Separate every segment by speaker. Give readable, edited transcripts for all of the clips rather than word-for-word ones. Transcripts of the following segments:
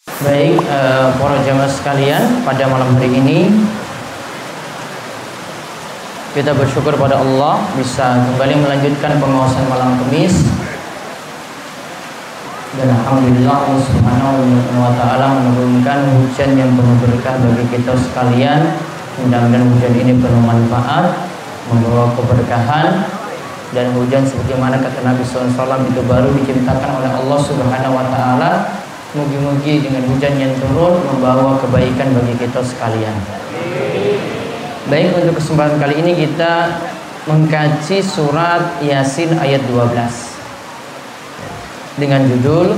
Speaker 1: Baik, para jamaah sekalian, pada malam hari ini kita bersyukur pada Allah bisa kembali melanjutkan pengawasan malam Kamis. Dan alhamdulillah Allah Subhanahu wa taala menurunkan hujan yang penuh berkah bagi kita sekalian. Mudah-mudahan hujan ini penuh manfaat, membawa keberkahan, dan hujan sebagaimana kata Nabi SAW itu baru diciptakan oleh Allah Subhanahu wa taala. Mugi-mugi dengan hujan yang turun membawa kebaikan bagi kita sekalian. Baik, untuk kesempatan kali ini kita mengkaji surat Yasin ayat 12 dengan judul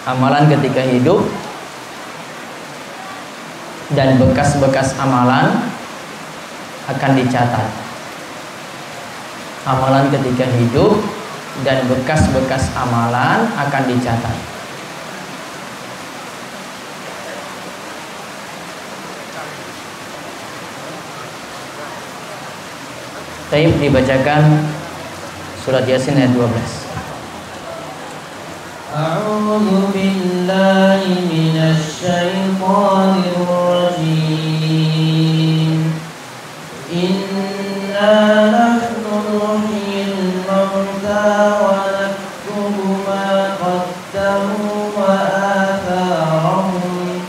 Speaker 1: Amalan Ketika Hidup, dan bekas-bekas amalan akan dicatat. Amalan ketika hidup dan bekas-bekas amalan akan dicatat. Taib dibacakan surat Yasin ayat 12.
Speaker 2: A'udzu billahi minasy syaithanir rajim. Inna nahnu nuhyil mauta wa naktubu ma qaddamu wa atharahum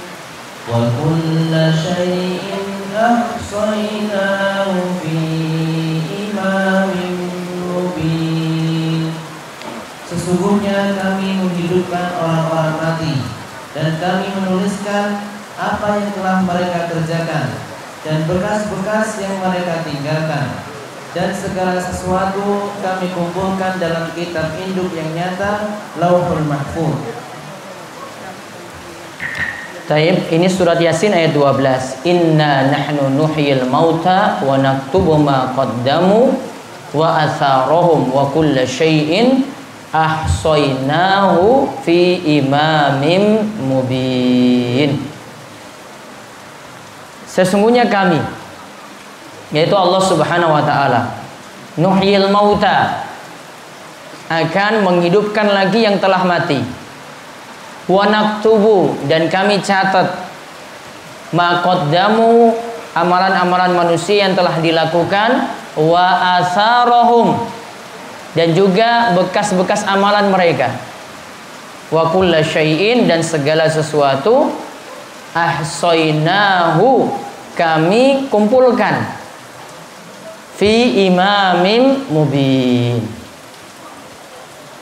Speaker 2: wa kulla syai'in ahsaynahu fi Sesungguhnya kami menghidupkan orang-orang mati, dan kami menuliskan apa yang telah mereka kerjakan dan bekas-bekas yang mereka tinggalkan, dan segala sesuatu kami kumpulkan dalam kitab induk yang nyata, Lauhul Mahfuz.
Speaker 1: Taib, ini surat Yasin ayat 12. Inna nahnu nuhyil mauta wa naktubu ma qaddamu wa atharahum wa kulla syai'in ahsaynahu fi imamin mubin. Sesungguhnya kami, yaitu Allah Subhanahu wa taala, nuhyil mauta, akan menghidupkan lagi yang telah mati, wa naktubu, dan kami catat, ma qaddamu, amalan-amalan manusia yang telah dilakukan, wa atharahum, dan juga bekas-bekas amalan mereka, wa kulla syai'in, dan segala sesuatu, ahsaynahu, kami kumpulkan, fi imamin mubin,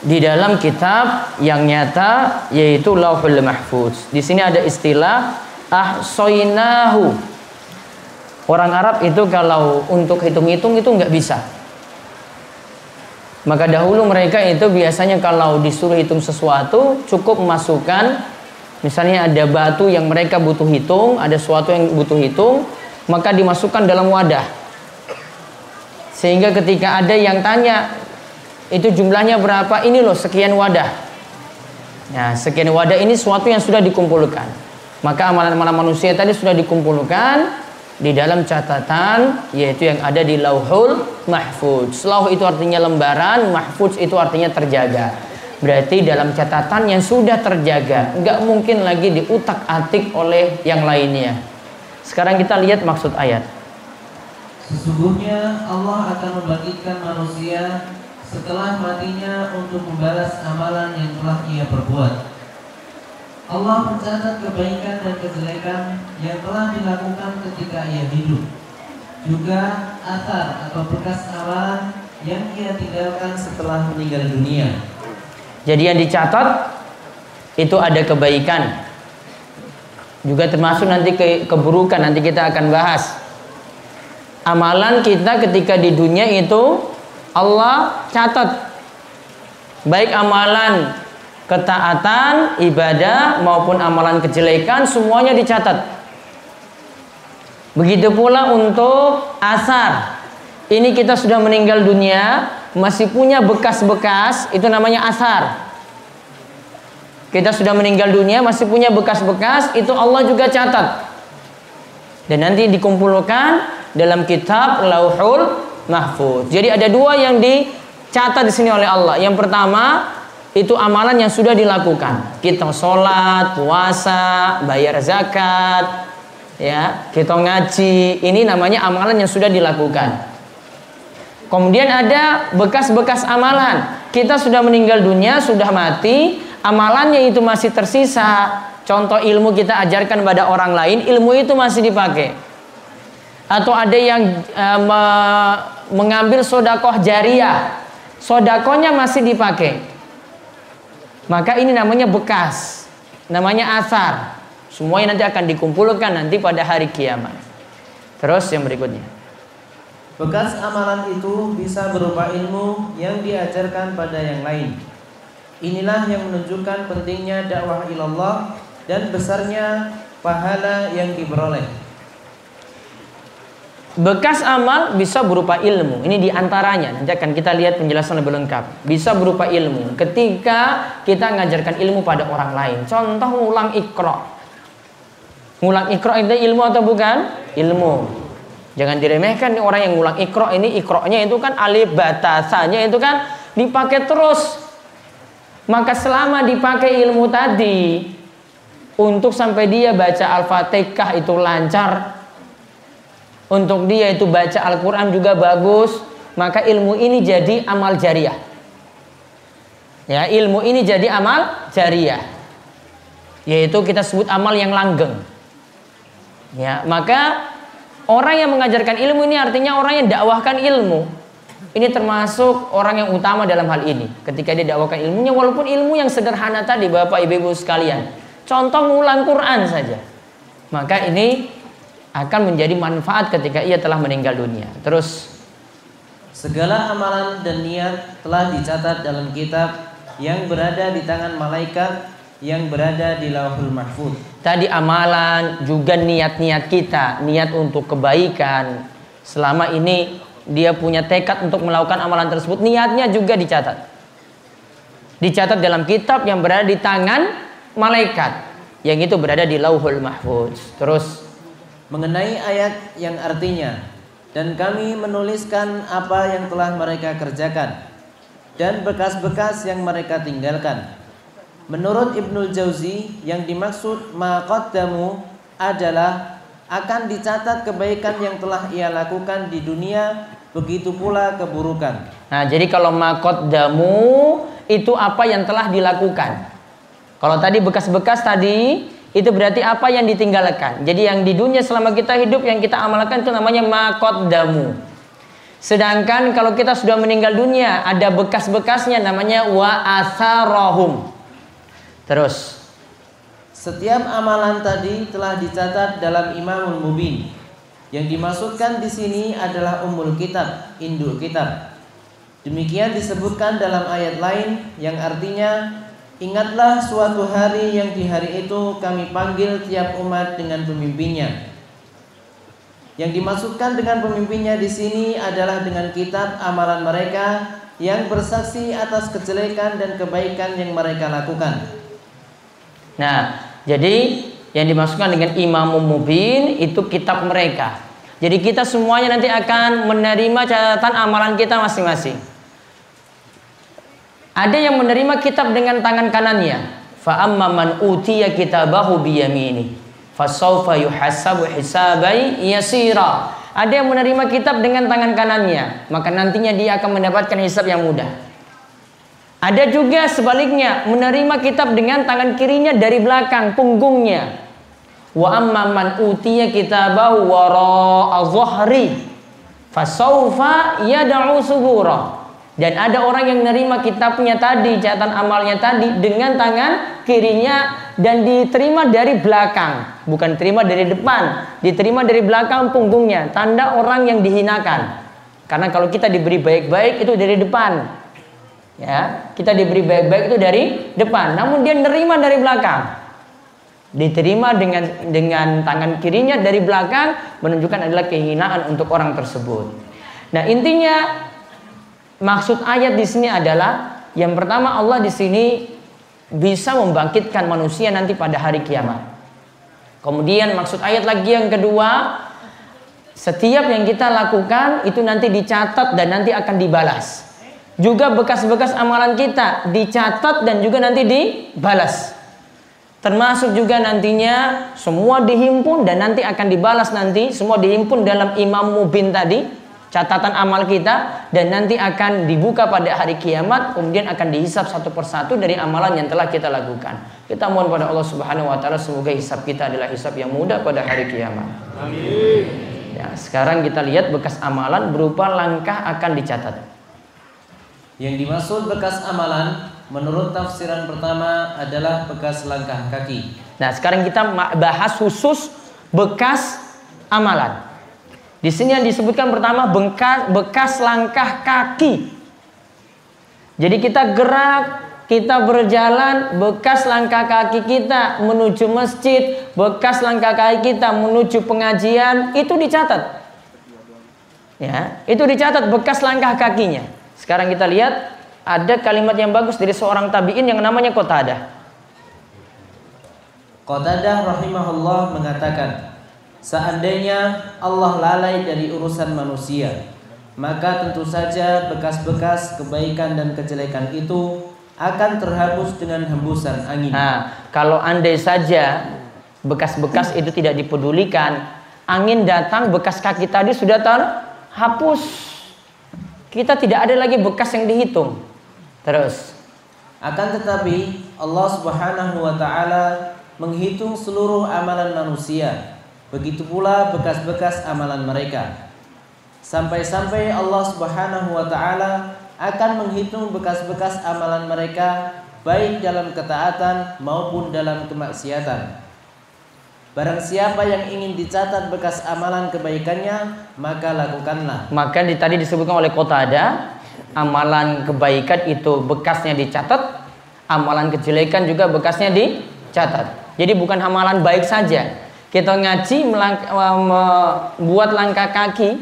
Speaker 1: di dalam kitab yang nyata, yaitu Lauhul Mahfuz. Di sini ada istilah ahsaynahu. Orang Arab itu kalau untuk hitung-hitung itu nggak bisa. Maka dahulu mereka itu biasanya kalau disuruh hitung sesuatu cukup memasukkan, misalnya ada batu yang mereka butuh hitung, ada sesuatu yang butuh hitung, maka dimasukkan dalam wadah. Sehingga ketika ada yang tanya, itu jumlahnya berapa? Ini loh sekian wadah. Nah, sekian wadah ini sesuatu yang sudah dikumpulkan. Maka amalan-amalan manusia tadi sudah dikumpulkan di dalam catatan, yaitu yang ada di Lauhul Mahfuz. Lauh itu artinya lembaran, Mahfuz itu artinya terjaga. Berarti dalam catatan yang sudah terjaga, nggak mungkin lagi diutak-atik oleh yang lainnya. Sekarang kita lihat maksud ayat.
Speaker 2: Sesungguhnya Allah akan membangkitkan manusia setelah matinya untuk membalas amalan yang telah ia perbuat. Allah mencatat kebaikan dan kejelekan yang telah dilakukan ketika ia hidup, juga athar atau bekas amalan yang ia tinggalkan setelah meninggal dunia.
Speaker 1: Jadi yang dicatat itu ada kebaikan, juga termasuk nanti keburukan. Nanti kita akan bahas. Amalan kita ketika di dunia itu Allah catat, baik amalan ketaatan, ibadah maupun amalan kejelekan, semuanya dicatat. Begitu pula untuk asar. Ini kita sudah meninggal dunia, masih punya bekas-bekas, itu namanya asar. Kita sudah meninggal dunia, masih punya bekas-bekas, itu Allah juga catat. Dan nanti dikumpulkan dalam kitab Lauhul Mahfuz. Jadi ada dua yang dicatat di sini oleh Allah. Yang pertama, itu amalan yang sudah dilakukan. Kita sholat, puasa, bayar zakat, ya, kita ngaji. Ini namanya amalan yang sudah dilakukan. Kemudian ada bekas-bekas amalan. Kita sudah meninggal dunia, sudah mati, amalannya itu masih tersisa. Contoh ilmu kita ajarkan pada orang lain, ilmu itu masih dipakai. Atau ada yang mengambil sodakoh jariah, sodakohnya masih dipakai. Maka ini namanya bekas, namanya asar. Semuanya nanti akan dikumpulkan nanti pada hari kiamat. Terus yang berikutnya.
Speaker 2: Bekas amalan itu bisa berupa ilmu yang diajarkan pada yang lain. Inilah yang menunjukkan pentingnya dakwah ilallah dan besarnya pahala yang diperoleh.
Speaker 1: Bekas amal bisa berupa ilmu. Ini diantaranya. Nanti akan kita lihat penjelasan lebih lengkap. Bisa berupa ilmu. Ketika kita mengajarkan ilmu pada orang lain. Contoh ngulang Iqra. Ngulang Iqra itu ilmu atau bukan? Ilmu. Jangan diremehkan nih orang yang ngulang Iqra ini. Iqra-nya itu kan alif, batasanya itu kan dipakai terus. Maka selama dipakai ilmu tadi, untuk sampai dia baca Al-Fatihah itu lancar, untuk dia itu baca Al-Quran juga bagus, maka ilmu ini jadi amal jariah. Ya, ilmu ini jadi amal jariah, yaitu kita sebut amal yang langgeng. Ya, maka orang yang mengajarkan ilmu ini artinya orang yang dakwahkan ilmu. Ini termasuk orang yang utama dalam hal ini. Ketika dia dakwahkan ilmunya, walaupun ilmu yang sederhana tadi, Bapak Ibu sekalian, contoh ngulang Quran saja, maka ini akan menjadi manfaat ketika ia telah meninggal dunia. Terus,
Speaker 2: segala amalan dan niat telah dicatat dalam kitab yang berada di tangan malaikat yang berada di Lauhul Mahfuz.
Speaker 1: Tadi amalan juga niat-niat kita, niat untuk kebaikan. Selama ini dia punya tekad untuk melakukan amalan tersebut, niatnya juga dicatat. Dicatat dalam kitab yang berada di tangan malaikat, yang itu berada di Lauhul Mahfuz. Terus,
Speaker 2: mengenai ayat yang artinya, dan kami menuliskan apa yang telah mereka kerjakan dan bekas-bekas yang mereka tinggalkan. Menurut Ibnul Jauzi, yang dimaksud ma qaddamu adalah akan dicatat kebaikan yang telah ia lakukan di dunia, begitu pula keburukan.
Speaker 1: Nah, jadi kalau ma qaddamu itu apa yang telah dilakukan. Kalau tadi bekas-bekas tadi itu berarti apa yang ditinggalkan. Jadi yang di dunia selama kita hidup yang kita amalkan itu namanya ma qaddamu. Sedangkan kalau kita sudah meninggal dunia ada bekas-bekasnya namanya wa asarahum. Terus,
Speaker 2: setiap amalan tadi telah dicatat dalam Imamul Mubin. Yang dimaksudkan di sini adalah Ummul Kitab, induk kitab. Demikian disebutkan dalam ayat lain yang artinya, ingatlah suatu hari yang di hari itu kami panggil tiap umat dengan pemimpinnya. Yang dimaksudkan dengan pemimpinnya di sini adalah dengan kitab amalan mereka yang bersaksi atas kejelekan dan kebaikan yang mereka lakukan.
Speaker 1: Nah, jadi yang dimaksudkan dengan Imamul Mubin itu kitab mereka. Jadi kita semuanya nanti akan menerima catatan amalan kita masing-masing. Ada yang menerima kitab dengan tangan kanannya. Fa amma man utiya kitabahu biyamini fasawfa yuhasabu hisaban yasira. Ada yang menerima kitab dengan tangan kanannya, maka nantinya dia akan mendapatkan hisab yang mudah. Ada juga sebaliknya, menerima kitab dengan tangan kirinya dari belakang, punggungnya. Wa amma man utiya kitabahu wara'a dhahri fasawfa yad'u subura. Dan ada orang yang menerima kitabnya tadi, catatan amalnya tadi dengan tangan kirinya dan diterima dari belakang, bukan diterima dari depan, diterima dari belakang punggungnya, tanda orang yang dihinakan. Karena kalau kita diberi baik-baik itu dari depan. Ya, kita diberi baik-baik itu dari depan, namun dia nerima dari belakang. Diterima dengan tangan kirinya dari belakang, menunjukkan adalah kehinaan untuk orang tersebut. Nah, intinya maksud ayat di sini adalah yang pertama, Allah di sini bisa membangkitkan manusia nanti pada hari kiamat. Kemudian maksud ayat lagi yang kedua, setiap yang kita lakukan itu nanti dicatat dan nanti akan dibalas. juga bekas-bekas amalan kita dicatat dan juga nanti dibalas. Termasuk juga nantinya semua dihimpun dan nanti akan dibalas nanti. Semua dihimpun dalam Imam Mubin tadi, catatan amal kita, dan nanti akan dibuka pada hari kiamat. Kemudian akan dihisab satu persatu dari amalan yang telah kita lakukan. Kita mohon pada Allah Subhanahu wa taala semoga hisab kita adalah hisab yang mudah pada hari kiamat. Amin. Ya, sekarang kita lihat bekas amalan berupa langkah akan dicatat.
Speaker 2: Yang dimaksud bekas amalan menurut tafsiran pertama adalah bekas langkah kaki.
Speaker 1: Nah, sekarang kita bahas khusus bekas amalan. Di sini yang disebutkan pertama bekas langkah kaki. Jadi kita gerak, kita berjalan, bekas langkah kaki kita menuju masjid, bekas langkah kaki kita menuju pengajian, itu dicatat. Ya, itu dicatat bekas langkah kakinya. Sekarang kita lihat ada kalimat yang bagus dari seorang tabi'in yang namanya Qatadah.
Speaker 2: Qatadah rahimahullah mengatakan, seandainya Allah lalai dari urusan manusia, maka tentu saja bekas-bekas kebaikan dan kejelekan itu akan terhapus dengan hembusan angin.
Speaker 1: Nah, kalau andai saja bekas-bekas itu tidak dipedulikan, angin datang, bekas kaki tadi sudah terhapus. Kita tidak ada lagi bekas yang dihitung. Terus,
Speaker 2: akan tetapi Allah Subhanahu wa taala menghitung seluruh amalan manusia. Begitu pula bekas-bekas amalan mereka. Sampai-sampai Allah Subhanahu wa taala akan menghitung bekas-bekas amalan mereka baik dalam ketaatan maupun dalam kemaksiatan. Barang siapa yang ingin dicatat bekas amalan kebaikannya, maka lakukanlah.
Speaker 1: Maka tadi disebutkan oleh Qatadah, amalan kebaikan itu bekasnya dicatat, amalan kejelekan juga bekasnya dicatat. Jadi bukan amalan baik saja. Kita ngaji membuat langkah kaki,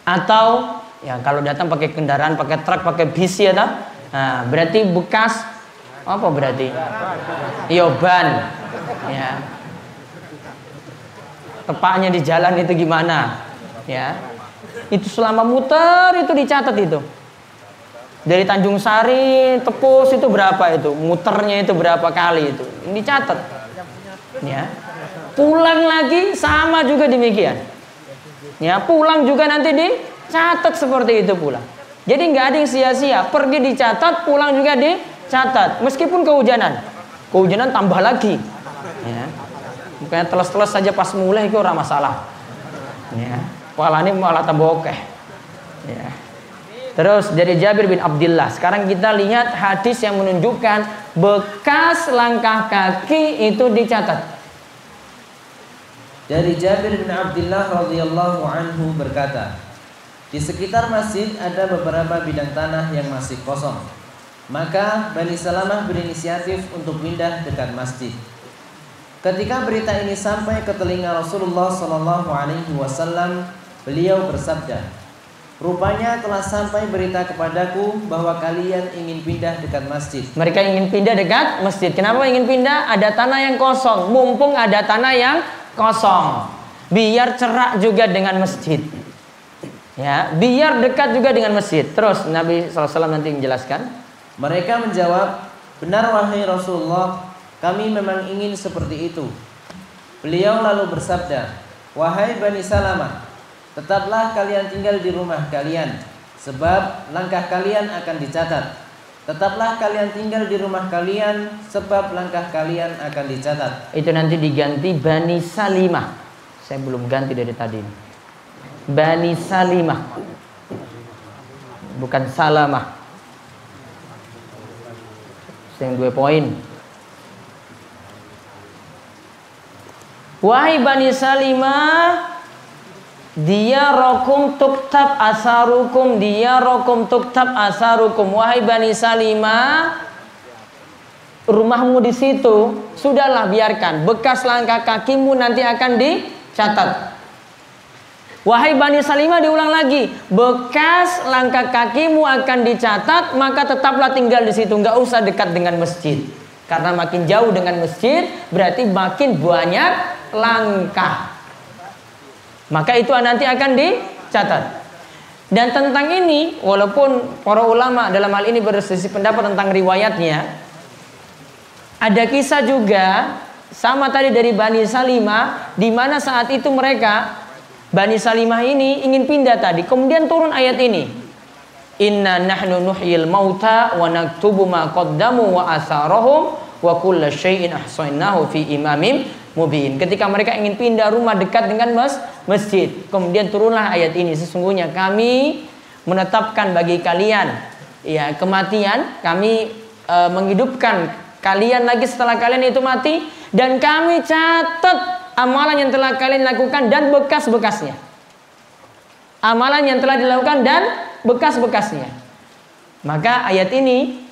Speaker 1: atau ya kalau datang pakai kendaraan, pakai truk, pakai bis ya tak? Nah, berarti bekas apa berarti? Iya, ban. Ya. Tepaknya di jalan itu gimana? Ya. Itu selama muter itu dicatat itu. Dari Tanjung Sari, Tepus itu berapa itu? Muternya itu berapa kali itu? Ini dicatat. Ya. Pulang lagi sama juga demikian. Ya, pulang juga nanti dicatat seperti itu pulang. Jadi nggak ada yang sia-sia. Pergi dicatat, pulang juga dicatat. Meskipun kehujanan tambah lagi. Ya. Bukannya teles-teles saja pas mulai itu ora masalah. Ya. Palane malah tambah oke. Ya. Terus dari Jabir bin Abdullah. Sekarang kita lihat hadis yang menunjukkan bekas langkah kaki itu dicatat.
Speaker 2: Dari Jabir bin Abdullah radhiyallahu anhu berkata, di sekitar masjid ada beberapa bidang tanah yang masih kosong. Maka Bani Salamah berinisiatif untuk pindah dekat masjid. Ketika berita ini sampai ke telinga Rasulullah sallallahu alaihi wasallam, beliau bersabda, "Rupanya telah sampai berita kepadaku bahwa kalian ingin pindah dekat masjid."
Speaker 1: Mereka ingin pindah dekat masjid. Kenapa ingin pindah? Ada tanah yang kosong. Mumpung ada tanah yang kosong, biar cerak juga dengan masjid. Ya, biar dekat juga dengan masjid. Terus Nabi SAW nanti menjelaskan.
Speaker 2: Mereka menjawab, "Benar wahai Rasulullah, kami memang ingin seperti itu." Beliau lalu bersabda, "Wahai Bani Salamah, tetaplah kalian tinggal di rumah kalian, sebab langkah kalian akan dicatat. Tetaplah kalian tinggal di rumah kalian, sebab langkah kalian akan dicatat."
Speaker 1: Itu nanti diganti Bani Salimah. Saya belum ganti dari tadi. Bani Salimah, bukan Salamah. Yang 2 poin. Wahai Bani Salimah, diyarakum tuktab asarukum, diyarakum tuktab asarukum. Wahai Bani Salimah, rumahmu di situ, sudahlah biarkan. Bekas langkah kakimu nanti akan dicatat. Wahai Bani Salimah, diulang lagi, bekas langkah kakimu akan dicatat, maka tetaplah tinggal di situ, nggak usah dekat dengan masjid. Karena makin jauh dengan masjid, berarti makin banyak langkah. Maka itu nanti akan dicatat. Dan tentang ini, walaupun para ulama dalam hal ini berselisih pendapat tentang riwayatnya, ada kisah juga sama tadi dari Bani Salimah, di mana saat itu mereka Bani Salimah ini ingin pindah tadi, kemudian turun ayat ini, inna nahnu nuhyil mauta wa naktubu ma qaddamu wa atharahum wa kulla syai'in ahsaynahu fi imamin mubin. Ketika mereka ingin pindah rumah dekat dengan masjid, kemudian turunlah ayat ini, sesungguhnya kami menetapkan bagi kalian ya kematian, kami menghidupkan kalian lagi setelah kalian itu mati, dan kami catat amalan yang telah kalian lakukan dan bekas-bekasnya. Amalan yang telah dilakukan dan bekas-bekasnya. Maka ayat ini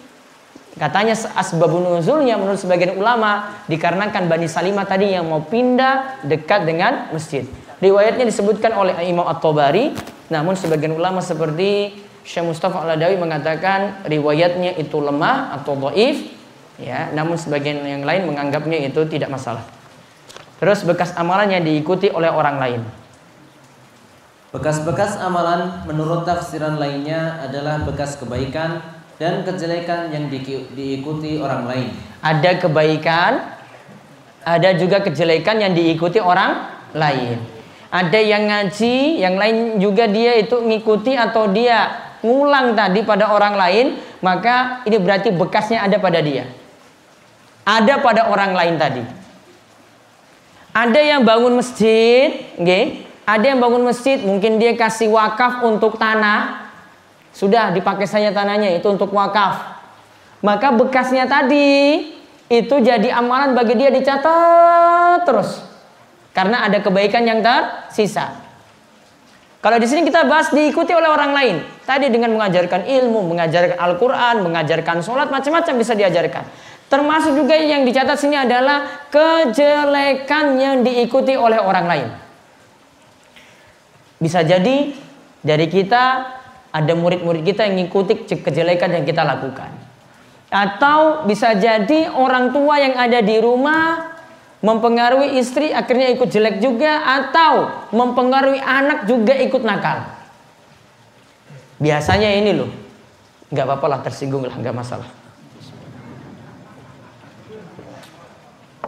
Speaker 1: katanya asbabun nuzulnya menurut sebagian ulama dikarenakan Bani Salimah tadi yang mau pindah dekat dengan masjid. Riwayatnya disebutkan oleh Imam At-Tabari, namun sebagian ulama seperti Syekh Mustafa Al-Adawi mengatakan riwayatnya itu lemah atau dhaif, ya, namun sebagian yang lain menganggapnya itu tidak masalah. Terus bekas amalannya diikuti oleh orang lain.
Speaker 2: Bekas-bekas amalan menurut tafsiran lainnya adalah bekas kebaikan dan kejelekan yang diikuti orang lain. Ada kebaikan,
Speaker 1: ada juga kejelekan yang diikuti orang lain. Ada yang ngaji, yang lain juga dia itu ngikuti atau dia ngulang tadi pada orang lain, maka ini berarti bekasnya ada pada dia. Ada pada orang lain tadi. Ada yang bangun masjid, okay? Ada yang bangun masjid, mungkin dia kasih wakaf untuk tanah, sudah dipakai saja tanahnya itu untuk wakaf. Maka bekasnya tadi itu jadi amalan bagi dia, dicatat terus, karena ada kebaikan yang tersisa. Kalau di sini kita bahas diikuti oleh orang lain, tadi dengan mengajarkan ilmu, mengajarkan Al-Quran, mengajarkan sholat, macam-macam bisa diajarkan. Termasuk juga yang dicatat sini adalah kejelekan yang diikuti oleh orang lain. Bisa jadi dari kita ada murid-murid kita yang mengikuti kejelekan yang kita lakukan. Atau bisa jadi orang tua yang ada di rumah mempengaruhi istri akhirnya ikut jelek juga, atau mempengaruhi anak juga ikut nakal. Biasanya ini loh, nggak apa-apa lah, tersinggung lah, nggak masalah.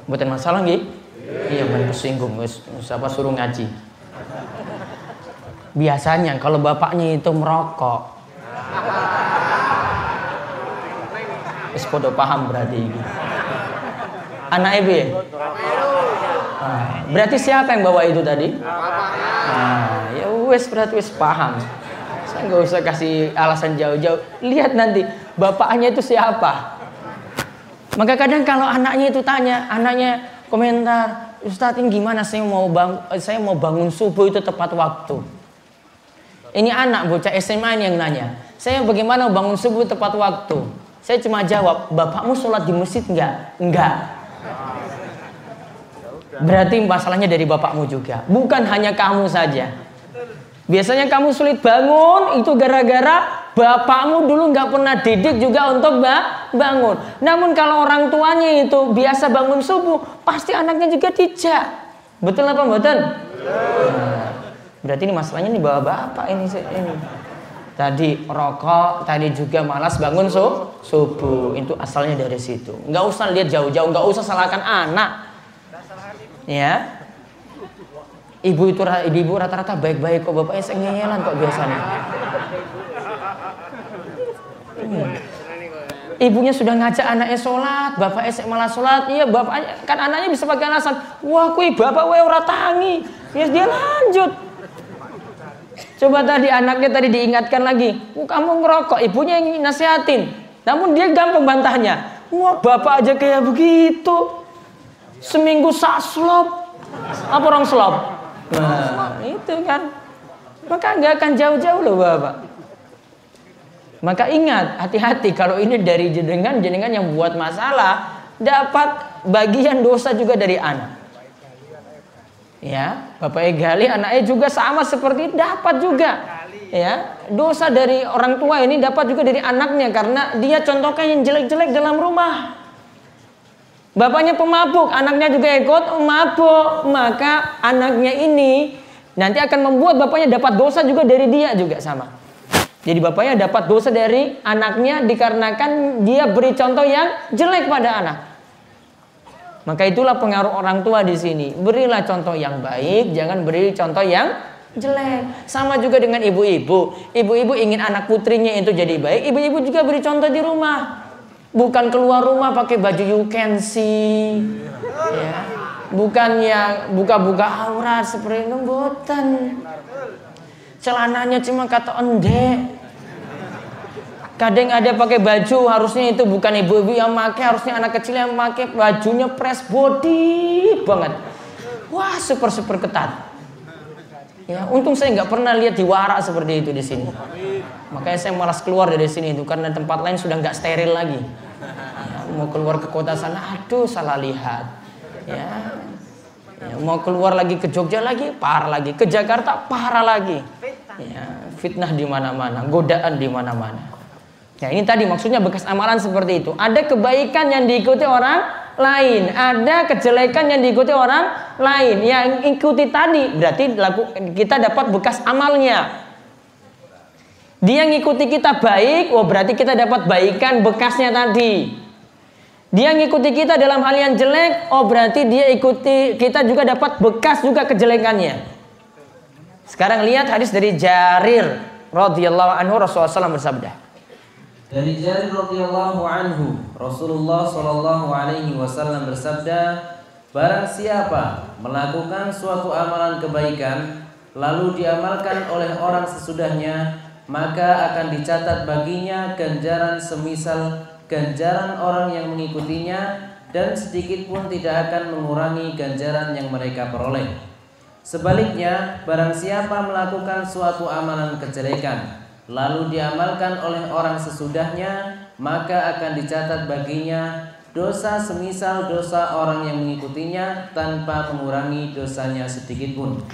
Speaker 1: Bukan masalah nggih? Iya, men tersinggung, siapa suruh ngaji. Biasanya kalau bapaknya itu merokok, wis podo paham berarti ini. Anak ibu ya? Berarti siapa yang bawa itu tadi? Nah, ya wis berarti wis paham. Saya nggak usah kasih alasan jauh-jauh. Lihat nanti bapaknya itu siapa. Maka kadang kalau anaknya itu tanya, anaknya komentar, Ustadz ini gimana saya mau bangun subuh itu tepat waktu. Ini anak bocah SMA ini yang nanya, saya bagaimana bangun subuh tepat waktu? Saya cuma jawab, bapakmu sholat di masjid enggak? Enggak. Berarti masalahnya dari bapakmu juga, bukan hanya kamu saja. Biasanya kamu sulit bangun itu gara-gara bapakmu dulu nggak pernah didik juga untuk bangun. Namun kalau orang tuanya itu biasa bangun subuh, pasti anaknya juga tidak. Betul apa betul? Nah, berarti ini masalahnya nih bapak ini. Tadi rokok, tadi juga malas bangun subuh. Itu asalnya dari situ. Nggak usah lihat jauh-jauh, nggak usah salahkan anak. Ya, ibu rata-rata baik-baik kok, bapaknya sengelan kok biasanya. Ibunya sudah ngajak anaknya sholat, bapaknya malah sholat. Iya, bapaknya kan anaknya bisa pakai alasan, wah kui bapak wae ora tangi. Ya dia lanjut. Coba tadi anaknya tadi diingatkan lagi, kamu ngerokok, ibunya yang nasihatin. Namun dia gampang bantahnya, wah bapak aja kayak begitu. Seminggu saslop, apa orang slop? Nah, itu kan. Maka nggak akan jauh-jauh loh bapak. Maka ingat, hati-hati kalau ini dari jenengan yang buat masalah, dapat bagian dosa juga dari anak. Ya, bapaknya gali, anaknya juga sama seperti dapat juga. Ya, dosa dari orang tua ini dapat juga dari anaknya karena dia contohnya yang jelek-jelek dalam rumah. Bapaknya pemabuk, anaknya juga ikut mabuk, maka anaknya ini
Speaker 3: nanti akan membuat bapaknya dapat dosa juga dari dia juga sama. Jadi bapaknya dapat dosa dari anaknya dikarenakan dia beri contoh yang jelek pada anak. Maka itulah pengaruh orang tua di sini. Berilah contoh yang baik, jangan beri contoh yang jelek. Sama juga dengan ibu-ibu. Ibu-ibu ingin anak putrinya itu jadi baik, ibu-ibu juga beri contoh di rumah. Bukan keluar rumah pakai baju you can see, ya. Bukan yang buka-buka aurat seperti itu, boten. Celananya cuma kata endek. Kadang ada pakai baju, harusnya itu bukan ibu-ibu yang pakai, harusnya anak kecil yang pakai, bajunya press body banget. Wah, super ketat. Ya, untung saya nggak pernah lihat di Wara seperti itu di sini. Makanya saya malas keluar dari sini itu karena tempat lain sudah nggak steril lagi. Ya, mau keluar ke kota sana, aduh salah lihat. Ya, mau keluar lagi ke Jogja lagi, parah lagi. Ke Jakarta, parah lagi. Ya, fitnah di mana-mana, godaan di mana-mana. Ya, ini tadi maksudnya bekas amalan seperti itu. Ada kebaikan yang diikuti orang lain, ada kejelekan yang diikuti orang lain. Yang ikuti tadi berarti kita dapat bekas amalnya. Dia ngikuti kita baik, oh berarti kita dapat baikan bekasnya tadi. Dia ngikuti kita dalam hal yang jelek, oh berarti dia ikuti kita juga dapat bekas juga kejelekannya. Sekarang lihat hadis dari Jarir radhiyallahu anhu, Rasulullah SAW bersabda.
Speaker 2: Dari Jarir radhiyallahu anhu, Rasulullah sallallahu alaihi wasallam bersabda, barang siapa melakukan suatu amalan kebaikan lalu diamalkan oleh orang sesudahnya, maka akan dicatat baginya ganjaran semisal ganjaran orang yang mengikutinya, dan sedikit pun tidak akan mengurangi ganjaran yang mereka peroleh. Sebaliknya, barang siapa melakukan suatu amalan kejelekan lalu diamalkan oleh orang sesudahnya, maka akan dicatat baginya dosa semisal dosa orang yang mengikutinya tanpa mengurangi dosanya sedikit pun.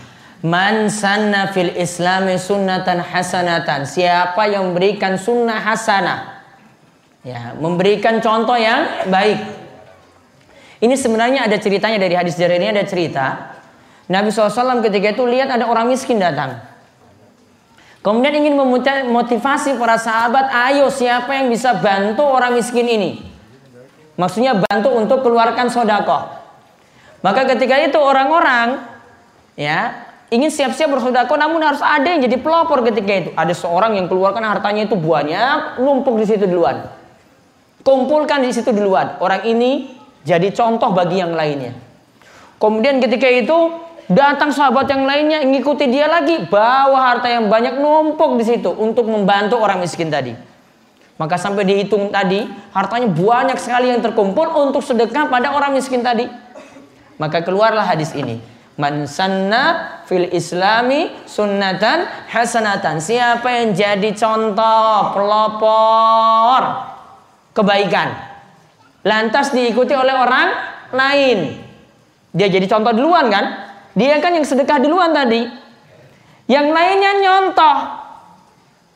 Speaker 3: Man sanna fil islami sunnatan hasanatan. Siapa yang memberikan sunnah hasanah, ya, memberikan contoh yang baik. Ini sebenarnya ada ceritanya dari hadis Jarir ini. Ada cerita Nabi SAW ketika itu lihat ada orang miskin datang, kemudian ingin memotivasi para sahabat, ayo siapa yang bisa bantu orang miskin ini, maksudnya bantu untuk keluarkan sedekah. Maka ketika itu orang-orang, ya, ingin siap-siap bersedekah, namun harus ada yang jadi pelopor ketika itu. Ada seorang yang keluarkan hartanya itu banyak, numpuk di situ duluan. Kumpulkan di situ duluan. Orang ini jadi contoh bagi yang lainnya. Kemudian ketika itu datang sahabat yang lainnya, ngikuti dia lagi, bawa harta yang banyak, numpuk di situ untuk membantu orang miskin tadi. Maka sampai dihitung tadi, hartanya banyak sekali yang terkumpul untuk sedekah pada orang miskin tadi. Maka keluarlah hadis ini. Man sanna fil islami sunnatan hasanatan. Siapa yang jadi contoh, pelopor kebaikan, lantas diikuti oleh orang lain, dia jadi contoh duluan kan? Dia kan yang sedekah duluan tadi, yang lainnya nyontoh,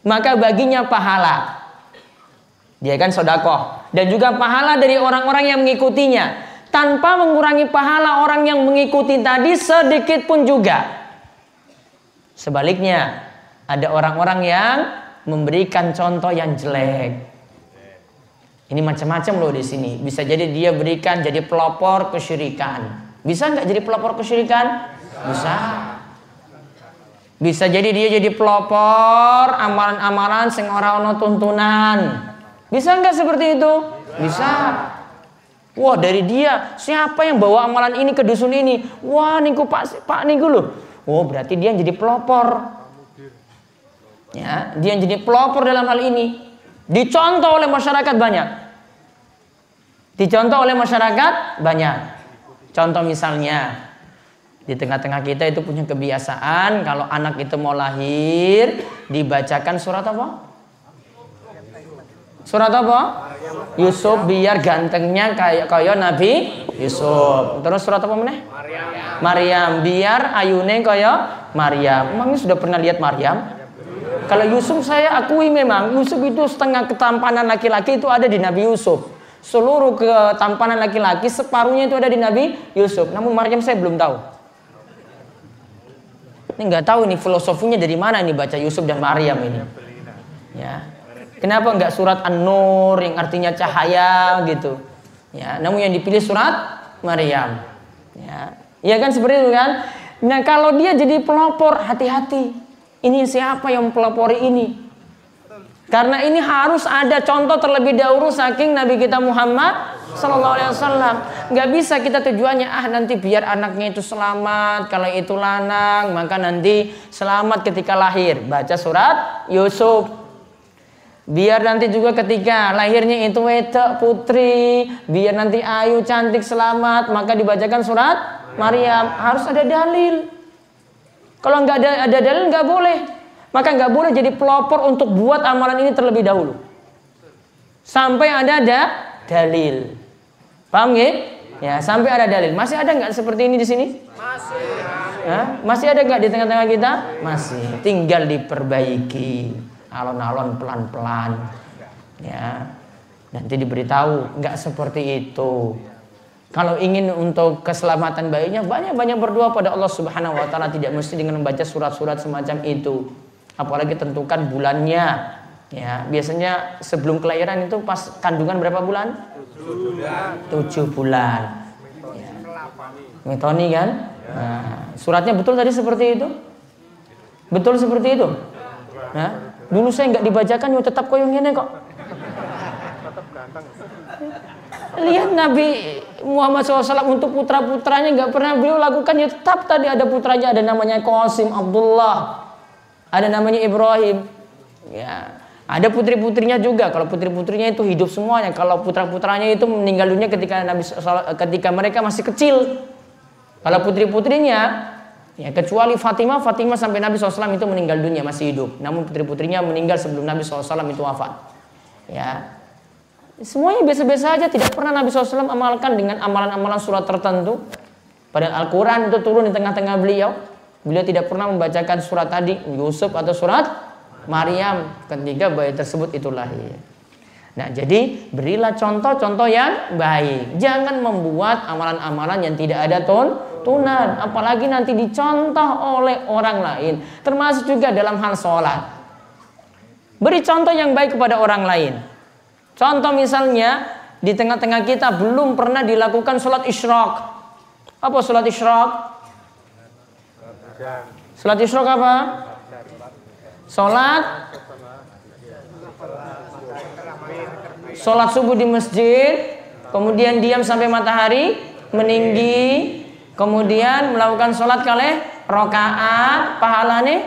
Speaker 3: maka baginya pahala. Dia kan sedekah dan juga pahala dari orang-orang yang mengikutinya, tanpa mengurangi pahala orang yang mengikuti tadi sedikit pun juga. Sebaliknya, ada orang-orang yang memberikan contoh yang jelek. Ini macam-macam loh di sini. Bisa jadi dia berikan jadi pelopor kesyirikan. Bisa nggak jadi pelopor kesyirikan? Bisa. Bisa jadi dia jadi pelopor amalan-amalan sing ora ono tuntunan. Bisa nggak seperti itu? Bisa. Wah, dari dia, siapa yang bawa amalan ini ke dusun ini? Wah, niku Pak niku loh. Oh, berarti dia yang jadi pelopor. Ya, dia yang jadi pelopor dalam hal ini. Dicontoh oleh masyarakat banyak. Dicontoh oleh masyarakat banyak. Contoh misalnya, di tengah-tengah kita itu punya kebiasaan kalau anak itu mau lahir dibacakan surat apa? Surat apa? Yusuf, biar gantengnya kayak Nabi Yusuf. Terus surat apa meneh? Maryam, biar ayune kayak Maryam. Emang ini sudah pernah lihat Maryam? Kalau Yusuf saya akui memang Yusuf itu setengah ketampanan laki-laki itu ada di Nabi Yusuf. Seluruh ketampanan laki-laki separuhnya itu ada di Nabi Yusuf. Namun Maryam saya belum tahu. Ini nggak tahu nih filosofinya dari mana ini baca Yusuf dan Maryam ini. Ya. Kenapa nggak surat An-Nur yang artinya cahaya gitu? Ya, namun yang dipilih surat Maryam. Ya, ya kan seperti itu kan? Nah, kalau dia jadi pelopor, hati-hati. Ini siapa yang pelopori ini? Karena ini harus ada contoh terlebih dahulu saking Nabi kita Muhammad Sallallahu Alaihi Wasallam. Nggak bisa kita tujuannya nanti biar anaknya itu selamat. Kalau itu lanang maka nanti selamat ketika lahir. Baca surat Yusuf. Biar nanti juga ketika lahirnya itu wedok putri, biar nanti ayu cantik selamat, maka dibacakan surat Maryam. Harus ada dalil. Kalau nggak ada dalil nggak boleh. Maka nggak boleh jadi pelopor untuk buat amalan ini terlebih dahulu. Sampai ada dalil. Paham ya? Ya, sampai ada dalil. Masih ada nggak seperti ini di sini? Masih. Masih ada nggak di tengah-tengah kita? Masih. Tinggal diperbaiki. Alon-alon pelan-pelan. Ya. Nanti diberitahu nggak seperti itu. Kalau ingin untuk keselamatan bayinya, banyak-banyak berdoa pada Allah Subhanahu wa taala, tidak mesti dengan membaca surat-surat semacam itu. Apalagi tentukan bulannya. Ya, biasanya sebelum kelahiran itu pas kandungan berapa bulan? 7 bulan. Ya. Metoni kan? Nah, suratnya betul tadi seperti itu? Betul seperti itu? Nah, dulu saya nggak dibacakan, tetap koyongnya kok. Lihat Nabi Muhammad SAW untuk putra-putranya nggak pernah beliau lakukan, ya tetap tadi ada putranya, ada namanya Qasim, Abdullah, ada namanya Ibrahim. Ya, ada putri-putrinya juga. Kalau putri-putrinya itu hidup semuanya. Kalau putra-putranya itu meninggal dunia ketika mereka masih kecil. Kalau putri-putrinya, ya kecuali Fatimah sampai Nabi SAW itu meninggal dunia masih hidup. Namun putri-putrinya meninggal sebelum Nabi SAW itu wafat. Ya, semuanya biasa-biasa aja. Tidak pernah Nabi SAW amalkan dengan amalan-amalan surat tertentu. Padahal Al-Quran itu turun di tengah-tengah beliau. Beliau tidak pernah membacakan surat tadi Yusuf atau surat Maryam ketika bayi tersebut itu lahir. Nah, jadi berilah contoh-contoh yang baik. Jangan membuat amalan-amalan yang tidak ada tuntunan, apalagi nanti dicontoh oleh orang lain. Termasuk juga dalam hal sholat. Beri contoh yang baik kepada orang lain. Contoh misalnya di tengah-tengah kita belum pernah dilakukan sholat isyraq. Apa sholat isyraq? Sholat isyraq apa? Sholat subuh di masjid, kemudian diam sampai matahari meninggi, kemudian melakukan sholat kalih rakaat, pahalane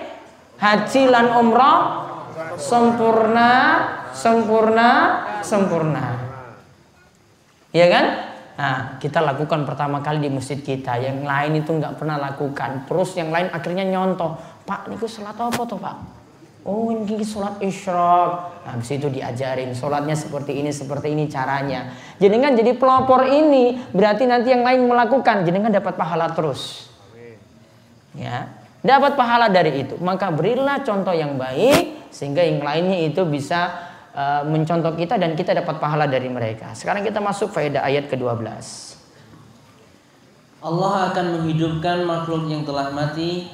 Speaker 3: haji lan umrah sempurna. Iya kan? Nah, kita lakukan pertama kali di masjid kita, yang lain itu nggak pernah lakukan. Terus yang lain akhirnya nyontoh, Pak, niku sholat apa toh Pak? Oh, ini sholat isyraq. Nah, habis itu diajarin sholatnya seperti ini caranya. Jenengan jadi pelopor ini, berarti nanti yang lain melakukan, jenengan dapat pahala terus. Ya, dapat pahala dari itu. Maka berilah contoh yang baik sehingga yang lainnya itu bisa mencontoh kita dan kita dapat pahala dari mereka. Sekarang kita masuk faedah ayat ke-12.
Speaker 2: Allah akan menghidupkan makhluk yang telah mati,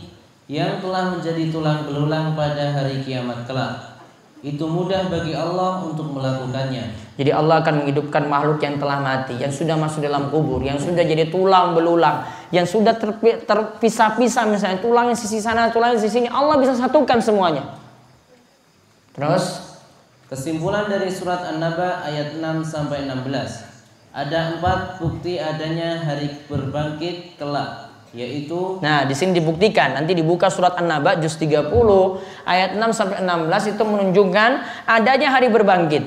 Speaker 2: yang telah menjadi tulang belulang pada hari kiamat kelak. Itu mudah bagi Allah untuk melakukannya.
Speaker 3: Jadi Allah akan menghidupkan makhluk yang telah mati, yang sudah masuk dalam kubur, yang sudah jadi tulang belulang, yang sudah terpisah-pisah, misalnya tulangnya sisi sana, tulangnya sisi sini, Allah bisa satukan semuanya. Terus
Speaker 2: kesimpulan dari surat An-Naba ayat 6 sampai 16. Ada 4 bukti adanya hari berbangkit kelak, yaitu,
Speaker 3: nah di sini dibuktikan, nanti dibuka surat An-Naba juz 30 ayat 6 sampai 16 itu menunjukkan adanya hari berbangkit.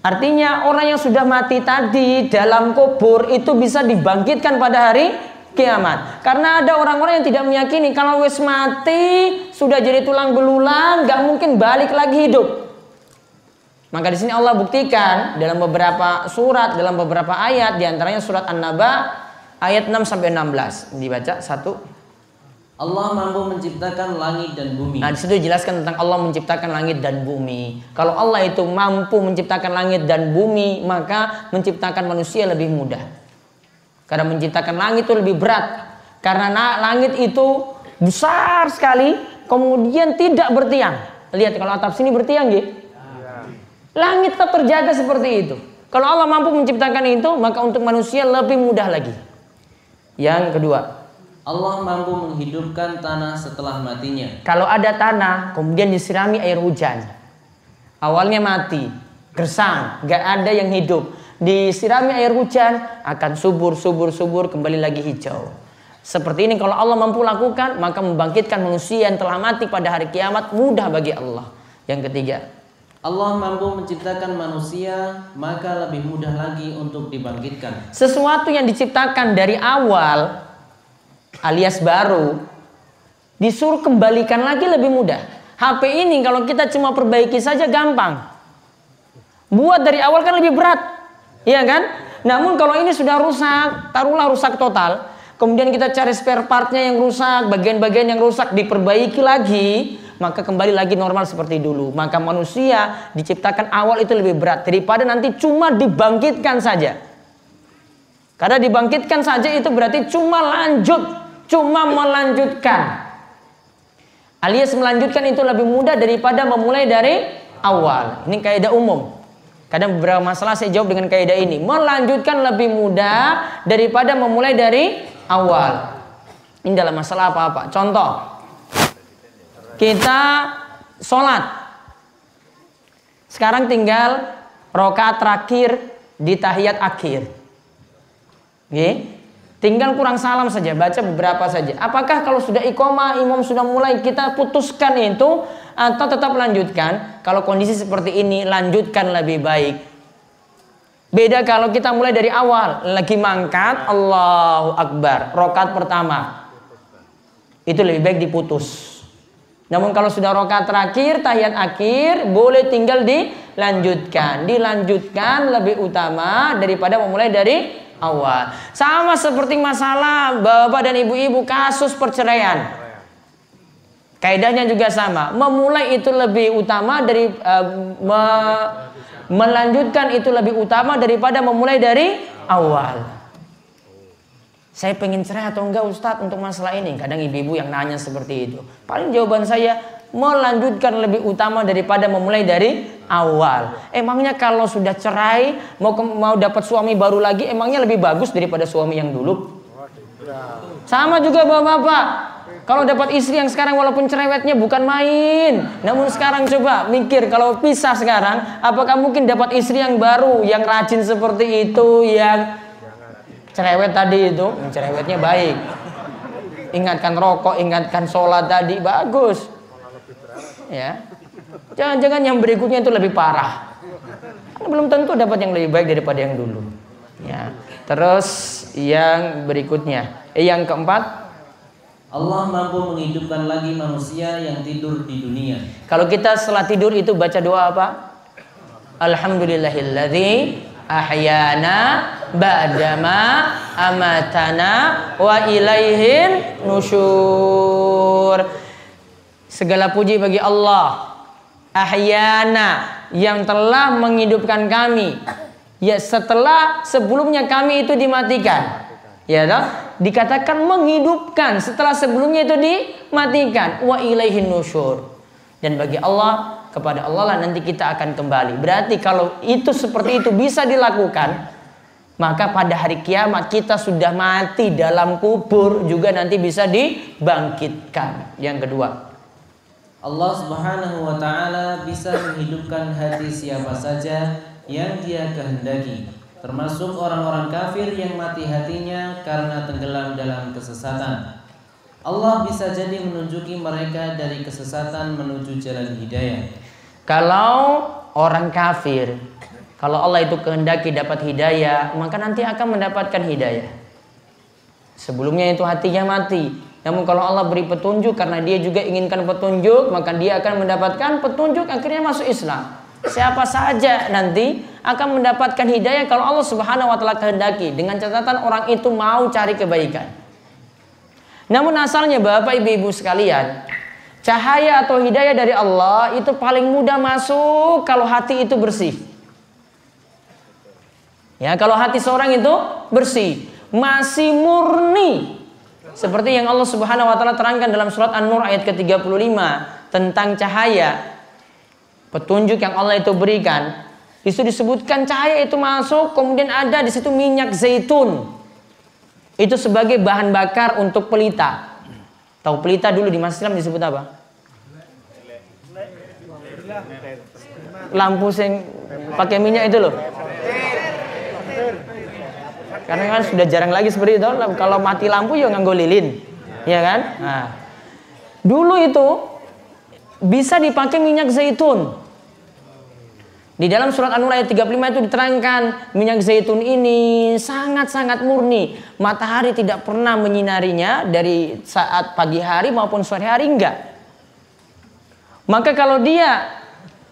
Speaker 3: Artinya orang yang sudah mati tadi dalam kubur itu bisa dibangkitkan pada hari kiamat. Karena ada orang-orang yang tidak meyakini kalau wis mati sudah jadi tulang belulang nggak mungkin balik lagi hidup. Maka di sini Allah buktikan dalam beberapa surat, dalam beberapa ayat, diantaranya surat An-Naba ayat 6 sampai 16. Dibaca satu.
Speaker 2: Allah mampu menciptakan langit dan bumi.
Speaker 3: Nah, di situ dijelaskan tentang Allah menciptakan langit dan bumi. Kalau Allah itu mampu menciptakan langit dan bumi, maka menciptakan manusia lebih mudah. Karena menciptakan langit itu lebih berat. Karena langit itu besar sekali, kemudian tidak bertiang. Lihat kalau atap sini bertiang, gitu. Langit tetap terjaga seperti itu. Kalau Allah mampu menciptakan itu, maka untuk manusia lebih mudah lagi. Yang kedua,
Speaker 2: Allah mampu menghidupkan tanah setelah matinya.
Speaker 3: kalau ada tanah, kemudian disirami air hujan. Awalnya mati, gersang, gak ada yang hidup. Disirami air hujan, akan subur, kembali lagi hijau. Seperti ini kalau Allah mampu lakukan, maka membangkitkan manusia yang telah mati pada hari kiamat mudah bagi Allah. Yang ketiga,
Speaker 2: Allah mampu menciptakan manusia, maka lebih mudah lagi untuk dibangkitkan.
Speaker 3: sesuatu yang diciptakan dari awal alias baru, disuruh kembalikan lagi lebih mudah. HP ini kalau kita cuma perbaiki saja gampang. Buat dari awal kan lebih berat, iya kan? Namun kalau ini sudah rusak, taruhlah rusak total, kemudian kita cari spare partnya yang rusak, bagian-bagian yang rusak, diperbaiki lagi, maka kembali lagi normal seperti dulu. Maka manusia diciptakan awal itu lebih berat daripada nanti cuma dibangkitkan saja. Karena dibangkitkan saja itu berarti cuma melanjutkan. Alias melanjutkan itu lebih mudah daripada memulai dari awal. Ini kaidah umum. Kadang beberapa masalah saya jawab dengan kaidah ini. Melanjutkan lebih mudah daripada memulai dari awal. Ini dalam masalah apa-apa. Contoh, kita sholat. Sekarang tinggal rakaat terakhir di tahiyat akhir. Oke? Tinggal kurang salam saja, baca beberapa saja. Apakah kalau sudah iqomah, imam sudah mulai, kita putuskan itu atau tetap lanjutkan? Kalau kondisi seperti ini, lanjutkan lebih baik. Beda kalau kita mulai dari awal, lagi mangkat, Allahu Akbar, rakaat pertama. Itu lebih baik diputus. Namun kalau sudah rakaat terakhir, tahiyat akhir, boleh tinggal dilanjutkan. Dilanjutkan lebih utama daripada memulai dari awal. Sama seperti masalah bapak dan ibu-ibu kasus perceraian. Kaidahnya juga sama. Memulai itu lebih utama dari melanjutkan itu lebih utama daripada memulai dari awal. Saya pengen cerai atau enggak Ustadz untuk masalah ini? Kadang ibu-ibu yang nanya seperti itu. Paling jawaban saya, melanjutkan lebih utama daripada memulai dari awal. Emangnya kalau sudah cerai mau dapat suami baru lagi, emangnya lebih bagus daripada suami yang dulu? Sama juga bapak-bapak. Kalau dapat istri yang sekarang walaupun cerewetnya bukan main, namun sekarang coba mikir kalau pisah sekarang, apakah mungkin dapat istri yang baru, yang rajin seperti itu, yang cerewet tadi itu, yang cerewetnya baik, ingatkan rokok, ingatkan sholat tadi, bagus. Ya, jangan-jangan yang berikutnya itu lebih parah. Karena belum tentu dapat yang lebih baik daripada yang dulu. Ya, terus yang berikutnya, yang keempat,
Speaker 2: Allah mampu menghidupkan lagi manusia yang tidur di dunia.
Speaker 3: kalau kita setelah tidur itu baca doa apa? Alhamdulillahilladzi ahyana ba'dama amatana wa ilaihin nusyur. Segala puji bagi Allah, ahyana, yang telah menghidupkan kami, ya setelah sebelumnya kami itu dimatikan. Ya toh? Dikatakan menghidupkan setelah sebelumnya itu dimatikan. Wa ilaihin nusyur. Dan bagi Allah, kepada Allah lah nanti kita akan kembali. Berarti kalau itu seperti itu bisa dilakukan, maka pada hari kiamat kita sudah mati dalam kubur juga nanti bisa dibangkitkan. Yang kedua,
Speaker 2: Allah Subhanahu wa taala bisa menghidupkan hati siapa saja yang Dia kehendaki, termasuk orang-orang kafir yang mati hatinya karena tenggelam dalam kesesatan. Allah bisa jadi menunjuki mereka dari kesesatan menuju jalan hidayah.
Speaker 3: kalau orang kafir, kalau Allah itu kehendaki dapat hidayah, maka nanti akan mendapatkan hidayah. Sebelumnya itu hatinya mati. Namun kalau Allah beri petunjuk karena dia juga inginkan petunjuk, maka dia akan mendapatkan petunjuk, akhirnya masuk Islam. Siapa saja nanti akan mendapatkan hidayah kalau Allah Subhanahu wa taala kehendaki, dengan catatan orang itu mau cari kebaikan. Namun asalnya Bapak Ibu sekalian, cahaya atau hidayah dari Allah itu paling mudah masuk kalau hati itu bersih. Ya, kalau hati seorang itu bersih, masih murni, Seperti yang Allah Subhanahu wa taala terangkan dalam surat An-Nur ayat ke-35 tentang cahaya. Petunjuk yang Allah itu berikan, itu disebutkan cahaya itu masuk, kemudian ada di situ minyak zaitun. Itu sebagai bahan bakar untuk pelita. Tahu pelita dulu di Masjid Islam disebut apa? Lampu sing pakai minyak itu loh. Karena kan sudah jarang lagi seperti itu. Kalau mati lampu ya nganggo lilin, ya kan? Nah, dulu itu bisa dipakai minyak zaitun. Di dalam surat An-Nur ayat 35 itu diterangkan minyak zaitun ini sangat-sangat murni. Matahari tidak pernah menyinarinya dari saat pagi hari maupun sore hari, enggak. Maka kalau dia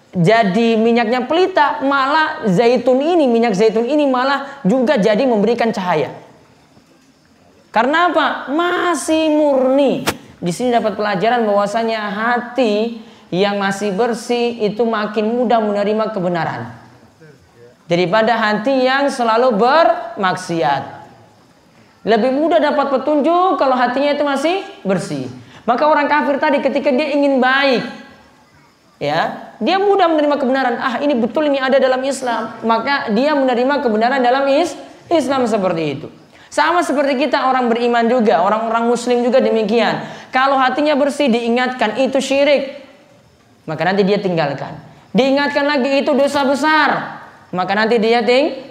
Speaker 3: jadi minyaknya pelita, malah minyak zaitun ini malah juga jadi memberikan cahaya. Karena apa? Masih murni. Di sini dapat pelajaran bahwasanya hati yang masih bersih itu makin mudah menerima kebenaran daripada hati yang selalu bermaksiat. Lebih mudah dapat petunjuk kalau hatinya itu masih bersih. Maka orang kafir tadi ketika dia ingin baik, ya, dia mudah menerima kebenaran. Ah, ini betul, ini ada dalam Islam, maka dia menerima kebenaran dalam Islam seperti itu. Sama seperti kita orang beriman juga, orang-orang muslim juga demikian. Kalau hatinya bersih diingatkan itu syirik, maka nanti dia tinggalkan. Diingatkan lagi itu dosa besar, maka nanti dia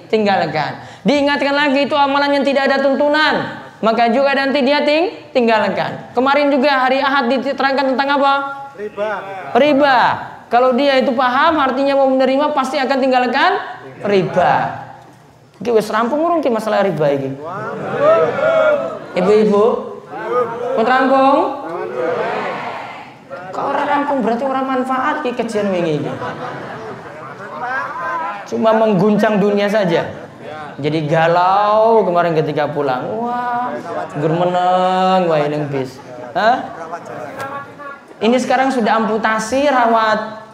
Speaker 3: tinggalkan. Diingatkan lagi itu amalan yang tidak ada tuntunan, maka juga nanti dia tinggalkan. Kemarin juga hari Ahad diterangkan tentang apa? Riba. Kalau dia itu paham artinya mau menerima, pasti akan tinggalkan riba. Iki wis rampung urung ki masalah riba iki? Ibu-ibu, pun rampung? Kalau orang rampung berarti orang manfaat ki kajian wingi iki. Cuma mengguncang dunia saja. Jadi galau kemarin ketika pulang. Wah, gur meneng wae ning bis. Hah? Ini sekarang sudah amputasi, rawat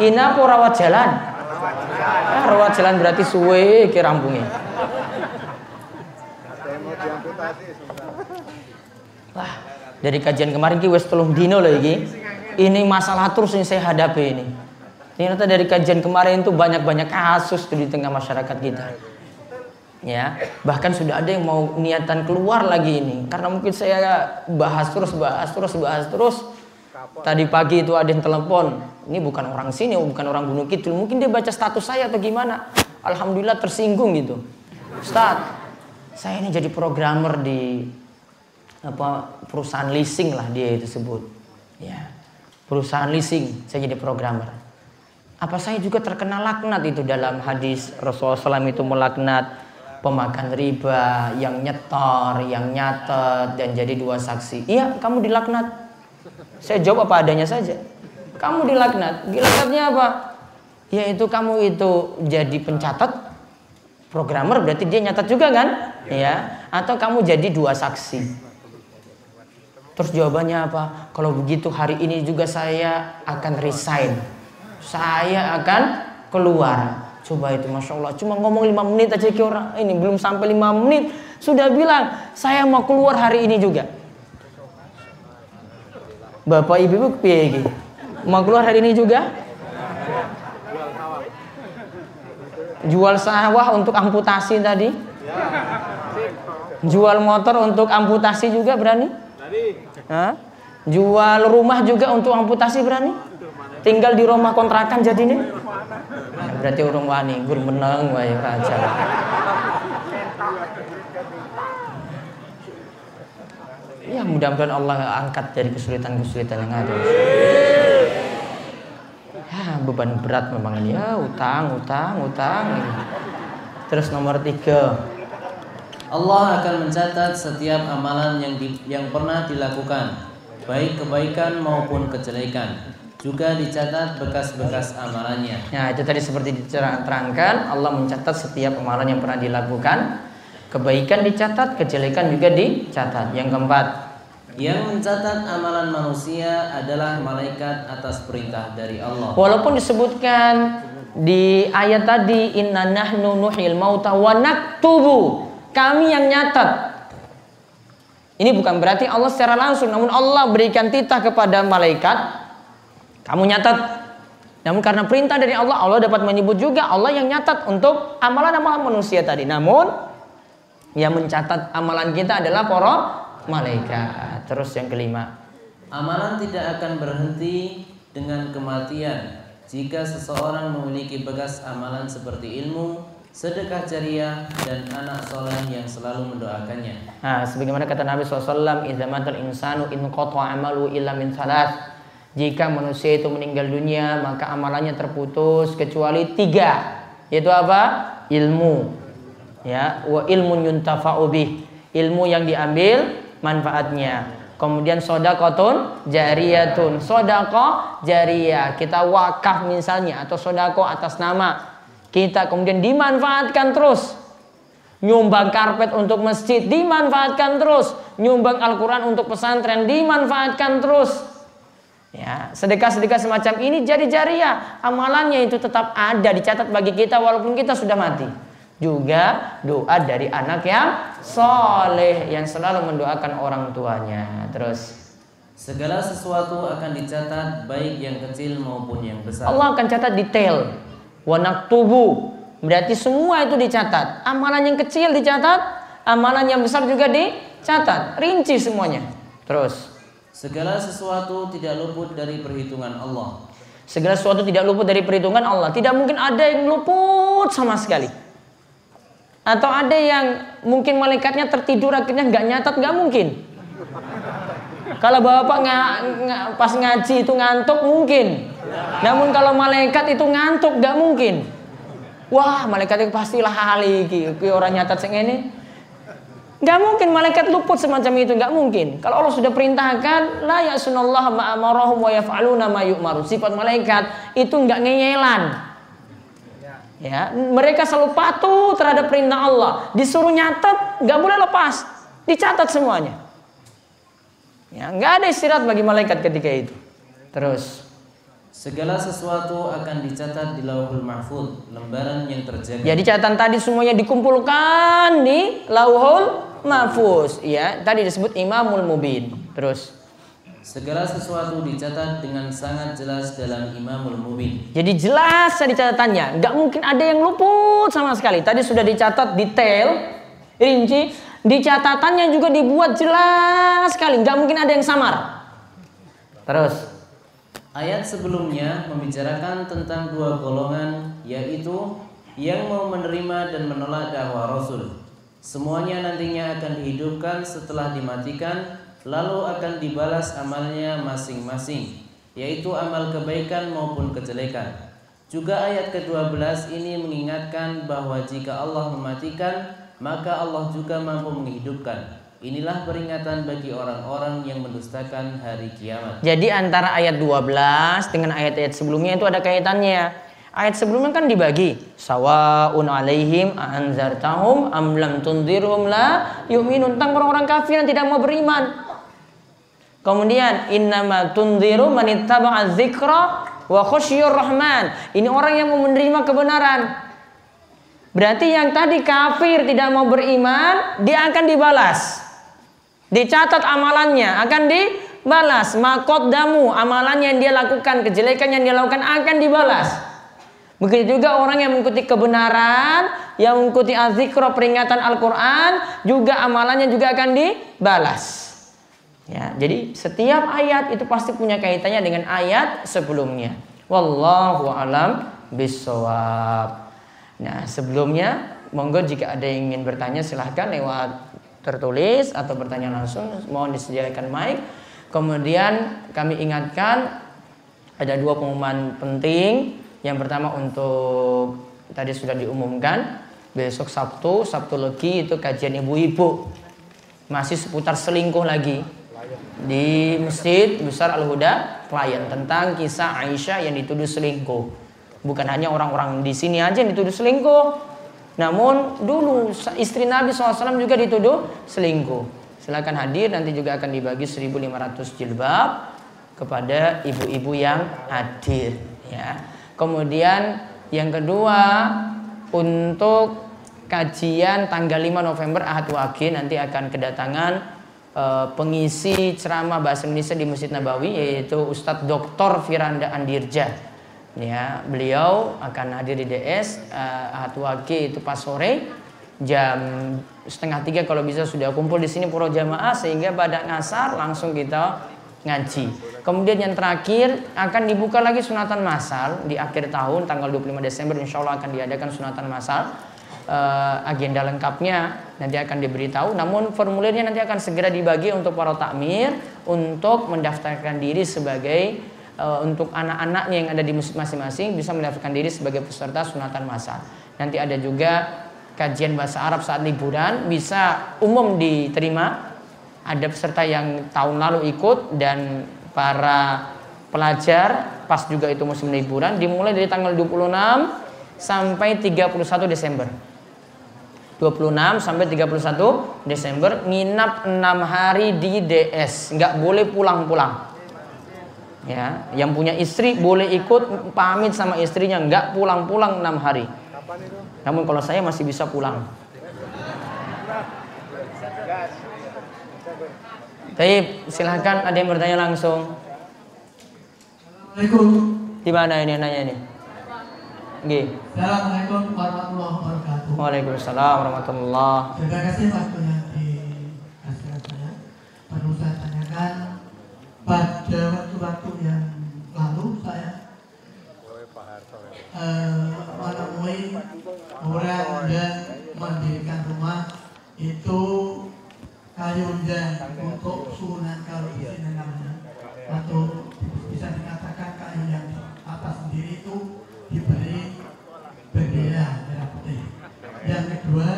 Speaker 3: inap atau rawat jalan? Rawat jalan berarti suwe ki rampungnya. Wah, dari kajian kemarin ki wis 3 dino lho iki. Ini masalah terus yang saya hadapi ini. Ternyata dari kajian kemarin itu banyak-banyak kasus tuh di tengah masyarakat kita. Ya, bahkan sudah ada yang mau niatan keluar lagi ini. Karena mungkin saya bahas terus. Tadi pagi itu ada yang telepon. Ini bukan orang sini, bukan orang Gunung Kidul. Mungkin dia baca status saya atau gimana. Alhamdulillah tersinggung gitu. Ustaz, saya ini jadi programmer di perusahaan leasing lah dia itu sebut. Ya, perusahaan leasing, saya jadi programmer. Apa saya juga terkena laknat itu dalam hadis Rasulullah SAW itu melaknat pemakan riba, yang nyetor, yang nyatet dan jadi 2 saksi. Iya, kamu dilaknat. Saya jawab apa adanya saja. Kamu dilaknat. Dilaknatnya apa? Yaitu kamu itu jadi pencatat, programmer berarti dia nyatat juga kan? Ya. Atau kamu jadi 2 saksi. Terus jawabannya apa? Kalau begitu hari ini juga saya akan resign. Saya akan keluar. Coba itu Masya Allah. Cuma ngomong 5 menit aja ke orang. Ini belum sampai 5 menit. Sudah bilang saya mau keluar hari ini juga. Bapak ibu piye iki? Mau keluar hari ini juga? Jual sawah untuk amputasi tadi? Jual motor untuk amputasi juga berani? Hah? Jual rumah juga untuk amputasi berani? Tinggal di rumah kontrakan jadi nih? Ya, berarti urung wani, gur meneng wae raja. Ya mudah-mudahan Allah angkat dari kesulitan-kesulitan yang ada. Ya beban berat memang ini ya, utang. Terus nomor 3,
Speaker 2: Allah akan mencatat setiap amalan yang pernah dilakukan, baik kebaikan maupun kejelekan. Juga dicatat bekas-bekas amalannya.
Speaker 3: Nah itu tadi seperti diterangkan, Allah mencatat setiap amalan yang pernah dilakukan. Kebaikan dicatat, kejelekan juga dicatat. Yang keempat,
Speaker 2: yang mencatat amalan manusia adalah malaikat atas perintah dari Allah.
Speaker 3: Walaupun disebutkan di ayat tadi inna nahnu nuhyil mauta wa naktubu, kami yang nyatat. Ini bukan berarti Allah secara langsung, namun Allah berikan titah kepada malaikat, kamu nyatat. Namun karena perintah dari Allah, Allah dapat menyebut juga Allah yang nyatat untuk amalan-amalan manusia tadi. Namun yang mencatat amalan kita adalah para malaikat. Terus yang kelima,
Speaker 2: amalan tidak akan berhenti dengan kematian jika seseorang memiliki bekas amalan seperti ilmu, sedekah jariah, dan anak soleh yang selalu mendoakannya.
Speaker 3: Nah, sebagaimana kata Nabi SAW, "Idza matal insanu in qata'a amalu illa min thalath." Jika manusia itu meninggal dunia, maka amalannya terputus kecuali 3. Yaitu apa? Ilmu. Ya, wa ilmun yuntafa'u bih. Ilmu yang diambil manfaatnya. Kemudian sodakotun jariyatun. Sodako jariyah, kita wakaf misalnya, atau sodako atas nama kita, kemudian dimanfaatkan terus. Nyumbang karpet untuk masjid dimanfaatkan terus. Nyumbang Al-Quran untuk pesantren dimanfaatkan terus. Ya, sedekah-sedekah semacam ini jadi jariah. Amalannya itu tetap ada, dicatat bagi kita walaupun kita sudah mati. Juga doa dari anak yang soleh yang selalu mendoakan orang tuanya. Terus
Speaker 2: segala sesuatu akan dicatat, baik yang kecil maupun yang besar.
Speaker 3: Allah akan catat detail. Wa naktubu, berarti semua itu dicatat. Amalan yang kecil dicatat, amalan yang besar juga dicatat, rinci semuanya. Terus
Speaker 2: segala sesuatu tidak luput dari perhitungan Allah.
Speaker 3: Segala sesuatu tidak luput dari perhitungan Allah. Tidak mungkin ada yang luput sama sekali. Atau ada yang mungkin malaikatnya tertidur akhirnya nggak nyatat, nggak mungkin. Kalau bapak pas ngaji itu ngantuk mungkin. Namun kalau malaikat itu ngantuk nggak mungkin. Wah, malaikat itu pastilah ahli iki orang nyatat sing ngene. Nggak mungkin malaikat luput semacam itu, nggak mungkin. Kalau Allah sudah perintahkan, la ya'sunallaha ma amarahum wa yaf'aluna ma yu'maru. Sifat malaikat itu nggak ngeyelan. Ya, mereka selalu patuh terhadap perintah Allah. Disuruh nyatat, nggak boleh lepas, dicatat semuanya. Ya, nggak ada istirahat bagi malaikat ketika itu. Terus
Speaker 2: segala sesuatu akan dicatat di Lauhul Mahfuz, lembaran yang terjaga.
Speaker 3: Jadi catatan tadi semuanya dikumpulkan di Lauhul Mahfuz. Ya, tadi disebut Imamul Mubin. Terus
Speaker 2: segala sesuatu dicatat dengan sangat jelas dalam Imamul Mubin.
Speaker 3: Jadi jelas di catatannya, nggak mungkin ada yang luput sama sekali. Tadi sudah dicatat detail, rinci. Di catatannya juga dibuat jelas sekali, nggak mungkin ada yang samar. Terus
Speaker 2: ayat sebelumnya membicarakan tentang 2 golongan, yaitu yang mau menerima dan menolak dakwah Rasul. Semuanya nantinya akan dihidupkan setelah dimatikan, lalu akan dibalas amalnya masing-masing, yaitu amal kebaikan maupun kejelekan. Juga ayat ke-12 ini mengingatkan bahwa jika Allah mematikan, maka Allah juga mampu menghidupkan. Inilah peringatan bagi orang-orang yang mendustakan hari kiamat.
Speaker 3: Jadi antara ayat 12 dengan ayat-ayat sebelumnya itu ada kaitannya. Ayat sebelumnya kan dibagi, sawaun alaihim anzartahum am lam tundirhum la yu'minun, tentang orang-orang kafir yang tidak mau beriman. Kemudian innama tundiru man ittaba'a dzikra wa khasyiyur rahman. Ini orang yang mau menerima kebenaran. Berarti yang tadi kafir tidak mau beriman, dia akan dibalas. Dicatat amalannya, akan dibalas. Maqaddamu, amalan yang dia lakukan, kejelekan yang dia lakukan akan dibalas. Begitu juga orang yang mengikuti kebenaran, yang mengikuti az-zikra, peringatan Al-Quran, juga amalannya juga akan dibalas. Ya, jadi setiap ayat itu pasti punya kaitannya dengan ayat sebelumnya. Wallahu a'lam bishawab. Nah, sebelumnya monggo jika ada yang ingin bertanya silahkan lewat tertulis atau bertanya langsung, mohon disediakan mic. Kemudian kami ingatkan ada 2 pengumuman penting. Yang pertama untuk tadi sudah diumumkan, besok Sabtu lagi itu kajian ibu-ibu. Masih seputar selingkuh lagi di Masjid Besar Al-Huda Klayan, tentang kisah Aisyah yang dituduh selingkuh. Bukan hanya orang-orang di sini aja yang dituduh selingkuh, namun dulu istri Nabi SAW juga dituduh selingkuh. Silakan hadir, nanti juga akan dibagi 1.500 jilbab kepada ibu-ibu yang hadir. Ya. Kemudian yang kedua, untuk kajian tanggal 5 November Ahad Wage nanti akan kedatangan pengisi ceramah bahasa Indonesia di Masjid Nabawi, yaitu Ustadz Dr. Firanda Andirja. Ya, beliau akan hadir di DS Ahad Wage itu pas sore jam 2:30 kalau bisa sudah kumpul di sini para jamaah, sehingga pada ngasar langsung kita ngaji. Kemudian yang terakhir akan dibuka lagi sunatan massal di akhir tahun tanggal 25 Desember insya Allah akan diadakan sunatan massal. Agenda lengkapnya nanti akan diberitahu, namun formulirnya nanti akan segera dibagi untuk para takmir untuk mendaftarkan diri sebagai untuk anak-anaknya yang ada di masjid masing-masing bisa mendaftarkan diri sebagai peserta sunatan massal. Nanti ada juga kajian bahasa Arab saat liburan, bisa umum diterima. Ada peserta yang tahun lalu ikut dan para pelajar pas juga itu musim liburan, dimulai dari tanggal 26 sampai 31 Desember. 26 sampai 31 Desember nginap 6 hari di DS, nggak boleh pulang-pulang. Ya, yang punya istri boleh ikut pamit sama istrinya, nggak pulang-pulang 6 hari. Namun kalau saya masih bisa pulang. Baik, silahkan ada yang bertanya langsung.
Speaker 4: Assalamualaikum.
Speaker 3: Di mana ini nanya ini? Nggih.
Speaker 4: Assalamualaikum warahmatullahi wabarakatuh.
Speaker 3: Waalaikumsalam warahmatullahi.
Speaker 4: Terima kasih waktunya dikasih saya. Perlu saya tanyakan, pada waktu-waktu yang lalu saya menemui orang yang mendirikan rumah itu kayu dan untuk sunat kalau di sini namanya, atau bisa dikatakan kayu yang atas sendiri itu diberi bendera merah putih. Yang kedua,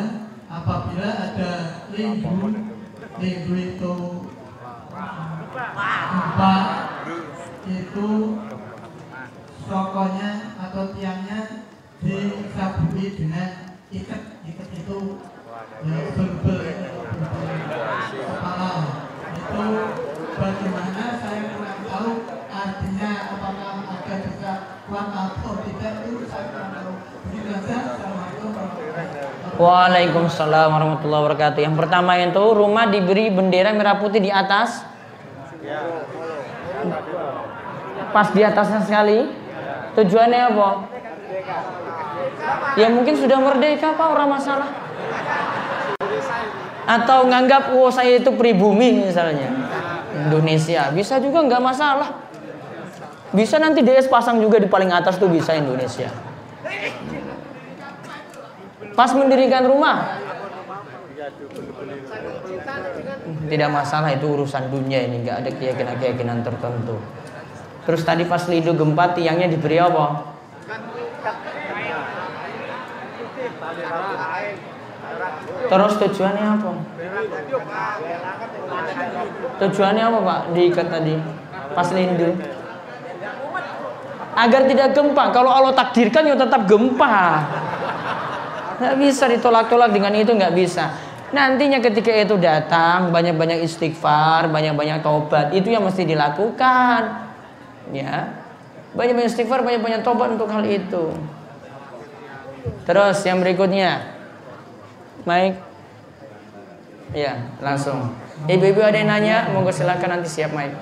Speaker 4: apabila ada lindu itu gempa, itu sokonya atau tiangnya disabui dengan ikat itu berbel kepala. Itu bagaimana saya kurang tahu artinya, apakah ada juga kuat atau tidak, itu saya kurang tahu. Begitu saja. Assalamualaikum warahmatullahi wabarakatuh.
Speaker 3: Waalaikumsalam warahmatullahi wabarakatuh. Yang pertama itu rumah diberi bendera merah putih di atas. Pas di atasnya sekali. Tujuannya apa? Ya mungkin sudah merdeka Pak, orang masalah. Atau nganggap saya itu pribumi misalnya. Indonesia bisa juga nggak masalah. Bisa nanti DS pasang juga di paling atas tuh bisa Indonesia. Pas mendirikan rumah tidak masalah, itu urusan dunia ini, nggak ada keyakinan tertentu. Terus tadi pas lidu gempa tiangnya diberi apa? Terus tujuannya apa? Tujuannya apa Pak diikat tadi pas lindu? Agar tidak gempa. Kalau Allah takdirkan ya tetap gempa. Nggak bisa ditolak-tolak dengan itu, nggak bisa. Nantinya ketika itu datang banyak-banyak istighfar, banyak-banyak taubat, itu yang mesti dilakukan. Ya, banyak-banyak istighfar, banyak-banyak taubat untuk hal itu. Terus yang berikutnya, Mike. Ya, langsung. Ibu-ibu ada yang nanya, monggo silakan nanti siap Mike.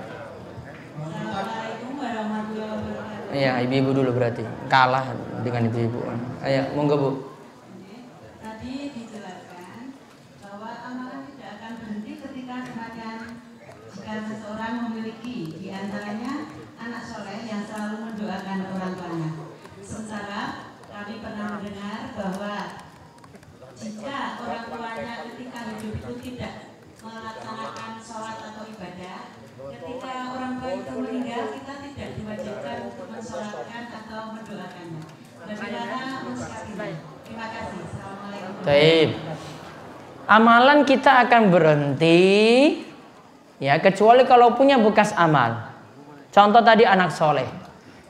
Speaker 5: Assalamualaikum warahmatullahi wabarakatuh.
Speaker 3: Iya, ibu-ibu dulu berarti. Kalah dengan ibu-ibu. Ayo, monggo Bu.
Speaker 5: Tadi dijelaskan bahwa amalan tidak akan berhenti ketika semakin jika seseorang memiliki di antaranya anak soleh yang selalu mendoakan orang tuanya. Sementara kami pernah mendengar bahwa jika orang tuanya ketika hidup itu tidak melaksanakan sholat atau ibadah, ketika orang tua itu meninggal, kita tidak diwajibkan untuk mensolatkan atau mendoakannya. Bagaimana mensikapinya? Terima kasih. Assalamualaikum.
Speaker 3: Baik. Amalan kita akan berhenti ya kecuali kalau punya bekas amal. Contoh tadi anak soleh.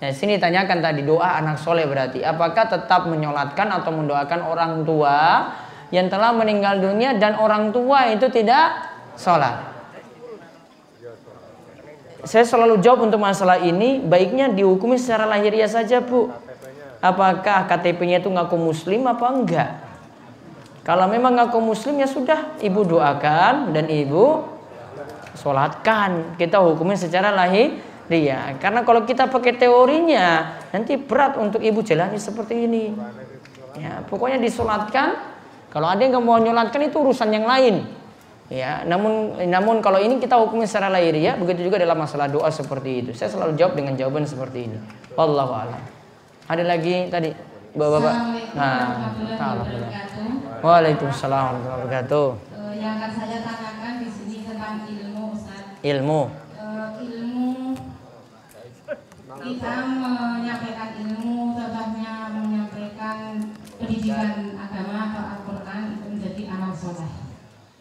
Speaker 3: Nah, sini tanyakan tadi doa anak soleh berarti apakah tetap menyolatkan atau mendoakan orang tua yang telah meninggal dunia dan orang tua itu tidak sholat. Saya selalu jawab untuk masalah ini, baiknya dihukumi secara lahiriah saja Bu. Apakah KTP-nya itu ngaku muslim apa enggak? Kalau memang ngaku muslim ya sudah, ibu doakan dan ibu sholatkan. Kita hukumin secara lahiriah. Karena kalau kita pakai teorinya, nanti berat untuk ibu jalani seperti ini. Ya, pokoknya disolatkan. Kalau ada yang nggak mau nyolatkan itu urusan yang lain. Ya, namun kalau ini kita hukumin secara lahiriah. Begitu juga dalam masalah doa seperti itu. Saya selalu jawab dengan jawaban seperti ini. Wallahu a'lam. Ada lagi tadi, bapak-bapak. Waalaikumsalam warahmatullahi wabarakatuh.
Speaker 5: Yang akan saya tanyakan di sini tentang ilmu, Ustaz.
Speaker 3: Ilmu.
Speaker 5: Ilmu kita menyampaikan ilmu, contohnya menyampaikan pendidikan agama atau Al-Quran itu menjadi amal soleh.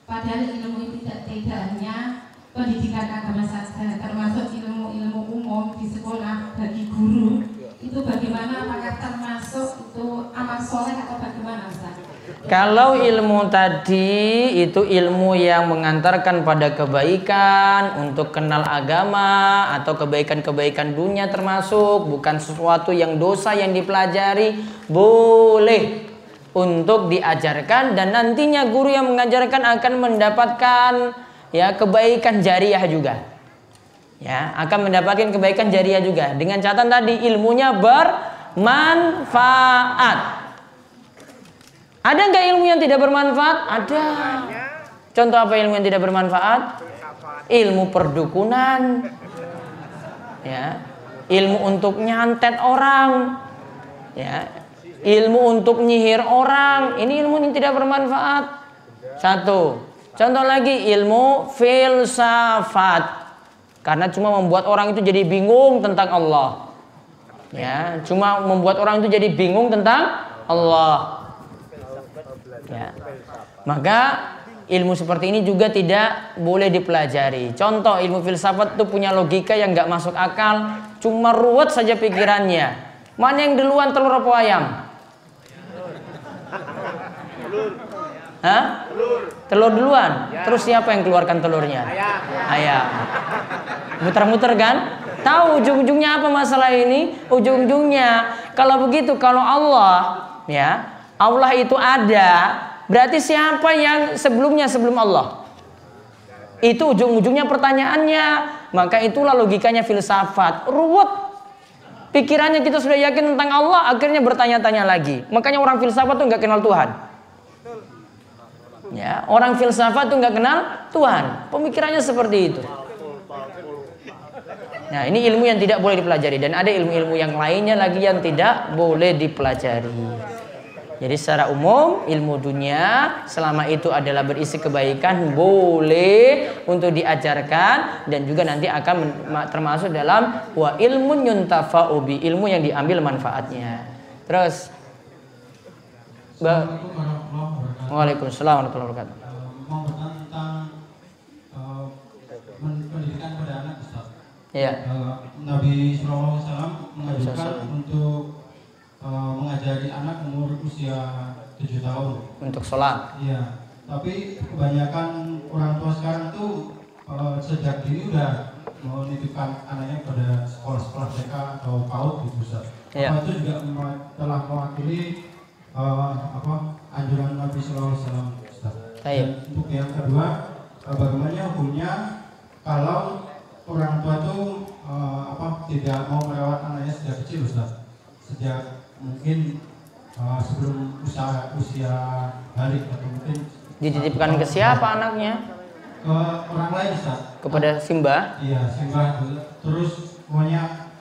Speaker 5: Padahal ilmu itu tidak hanya pendidikan agama saja, termasuk ilmu-ilmu umum di sekolah bagi guru. Itu bagaimana? Apakah termasuk itu amal soleh atau bagaimana, Ustaz?
Speaker 3: Kalau ilmu tadi itu ilmu yang mengantarkan pada kebaikan, untuk kenal agama atau kebaikan-kebaikan dunia termasuk, bukan sesuatu yang dosa yang dipelajari, boleh untuk diajarkan dan nantinya guru yang mengajarkan akan mendapatkan ya kebaikan jariah juga. Ya, akan mendapatkan kebaikan jariah juga dengan catatan tadi ilmunya bermanfaat. Ada nggak ilmu yang tidak bermanfaat? Ada. Contoh apa ilmu yang tidak bermanfaat? Ilmu perdukunan, ya, ilmu untuk nyantet orang, ya, ilmu untuk nyihir orang. Ini ilmu yang tidak bermanfaat. Satu. Contoh lagi ilmu filsafat. Karena cuma membuat orang itu jadi bingung tentang Allah. Ya, cuma membuat orang itu jadi bingung tentang Allah. Ya. Maka ilmu seperti ini juga tidak boleh dipelajari. Contoh ilmu filsafat itu punya logika yang nggak masuk akal, cuma ruwet saja pikirannya. Mana yang duluan, telur apa ayam? Hah? Telur duluan. Terus siapa yang keluarkan telurnya? Ayam. Muter-muter kan? Tahu ujung-ujungnya apa masalah ini? Ujung-ujungnya kalau begitu, kalau Allah, ya, Allah itu ada, berarti siapa yang sebelumnya sebelum Allah? Itu ujung-ujungnya pertanyaannya. Maka itulah logikanya filsafat. Ruwet. Pikirannya kita sudah yakin tentang Allah, akhirnya bertanya-tanya lagi. Makanya orang filsafat tuh nggak kenal Tuhan. Ya, orang filsafat tuh nggak kenal Tuhan. Pemikirannya seperti itu. Nah, ini ilmu yang tidak boleh dipelajari dan ada ilmu-ilmu yang lainnya lagi yang tidak boleh dipelajari. Jadi secara umum ilmu dunia selama itu adalah berisi kebaikan boleh untuk diajarkan dan juga nanti akan termasuk dalam wa ilmun yuntafa'u bi, ilmu yang diambil manfaatnya. Terus Waalaikumsalam warahmatullahi wabarakatuh.
Speaker 6: Mau bertanya tentang pendidikan pada anak, Ustaz.
Speaker 3: Iya.
Speaker 6: Nabi SAW mengajarkan untuk mengajari anak umur usia 7 tahun
Speaker 3: untuk sholat.
Speaker 6: Iya. Tapi kebanyakan orang tua sekarang tuh sejak dini udah mau nitipkan anaknya pada sekolah-sekolah TK atau PAUD gitu, Ustaz.
Speaker 3: Iya.
Speaker 6: Apa itu juga telah mewakili anjuran Nabi SAW, Ustaz. Dan untuk yang kedua, bagaimana hukumnya kalau orang tua tuh tidak mau merawat anaknya sejak kecil, Ustaz? Sejak mungkin sebelum usia balik atau mungkin
Speaker 3: dititipkan ke siapa anaknya?
Speaker 6: Ke orang lain, Ustaz.
Speaker 3: Kepada Simba?
Speaker 6: Iya, Simba. Terus pokoknya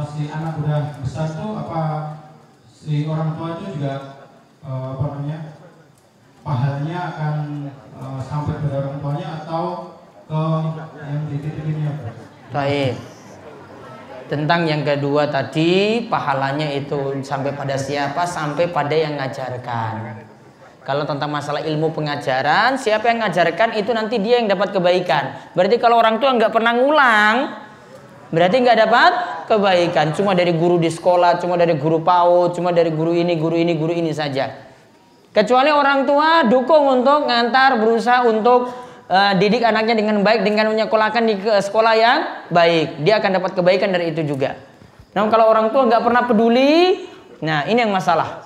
Speaker 6: si anak udah besar tuh apa si orang tua itu juga pahalanya akan sampai pada orang tuanya atau ke yang dititipinnya?
Speaker 3: Baik. Tentang yang kedua tadi, pahalanya itu sampai pada siapa? Sampai pada yang ngajarkan. Kalau tentang masalah ilmu pengajaran, siapa yang ngajarkan itu nanti dia yang dapat kebaikan. Berarti kalau orang tua nggak pernah ngulang, berarti nggak dapat kebaikan. Cuma dari guru di sekolah, cuma dari guru PAUD, cuma dari guru ini saja. Kecuali orang tua dukung untuk ngantar, berusaha untuk didik anaknya dengan baik, dengan menyekolahkan di sekolah yang baik, dia akan dapat kebaikan dari itu juga. Namun kalau orang tua nggak pernah peduli, nah ini yang masalah.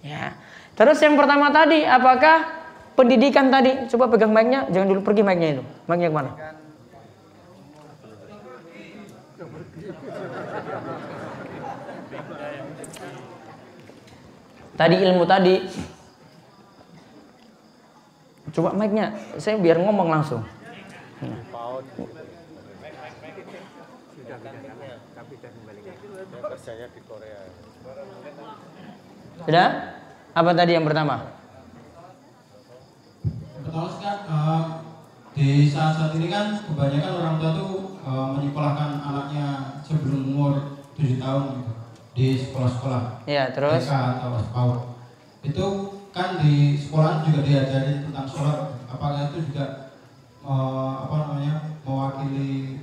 Speaker 3: Ya. Terus yang pertama tadi, apakah pendidikan tadi. Coba pegang mic-nya, jangan dulu pergi mic-nya itu. Mic-nya kemana? Tadi ilmu tadi. Coba mic-nya, saya biar ngomong langsung. Sudah? Apa tadi yang pertama?
Speaker 6: Pertama kan di saat-saat ini kan kebanyakan orang tua tuh menyekolahkan anaknya sebelum umur 7 tahun gitu, di sekolah-sekolah.
Speaker 3: Ya, terus?
Speaker 6: TK atau PAUD. Itu kan di sekolah juga diajari tentang sholat. Apakah itu juga mewakili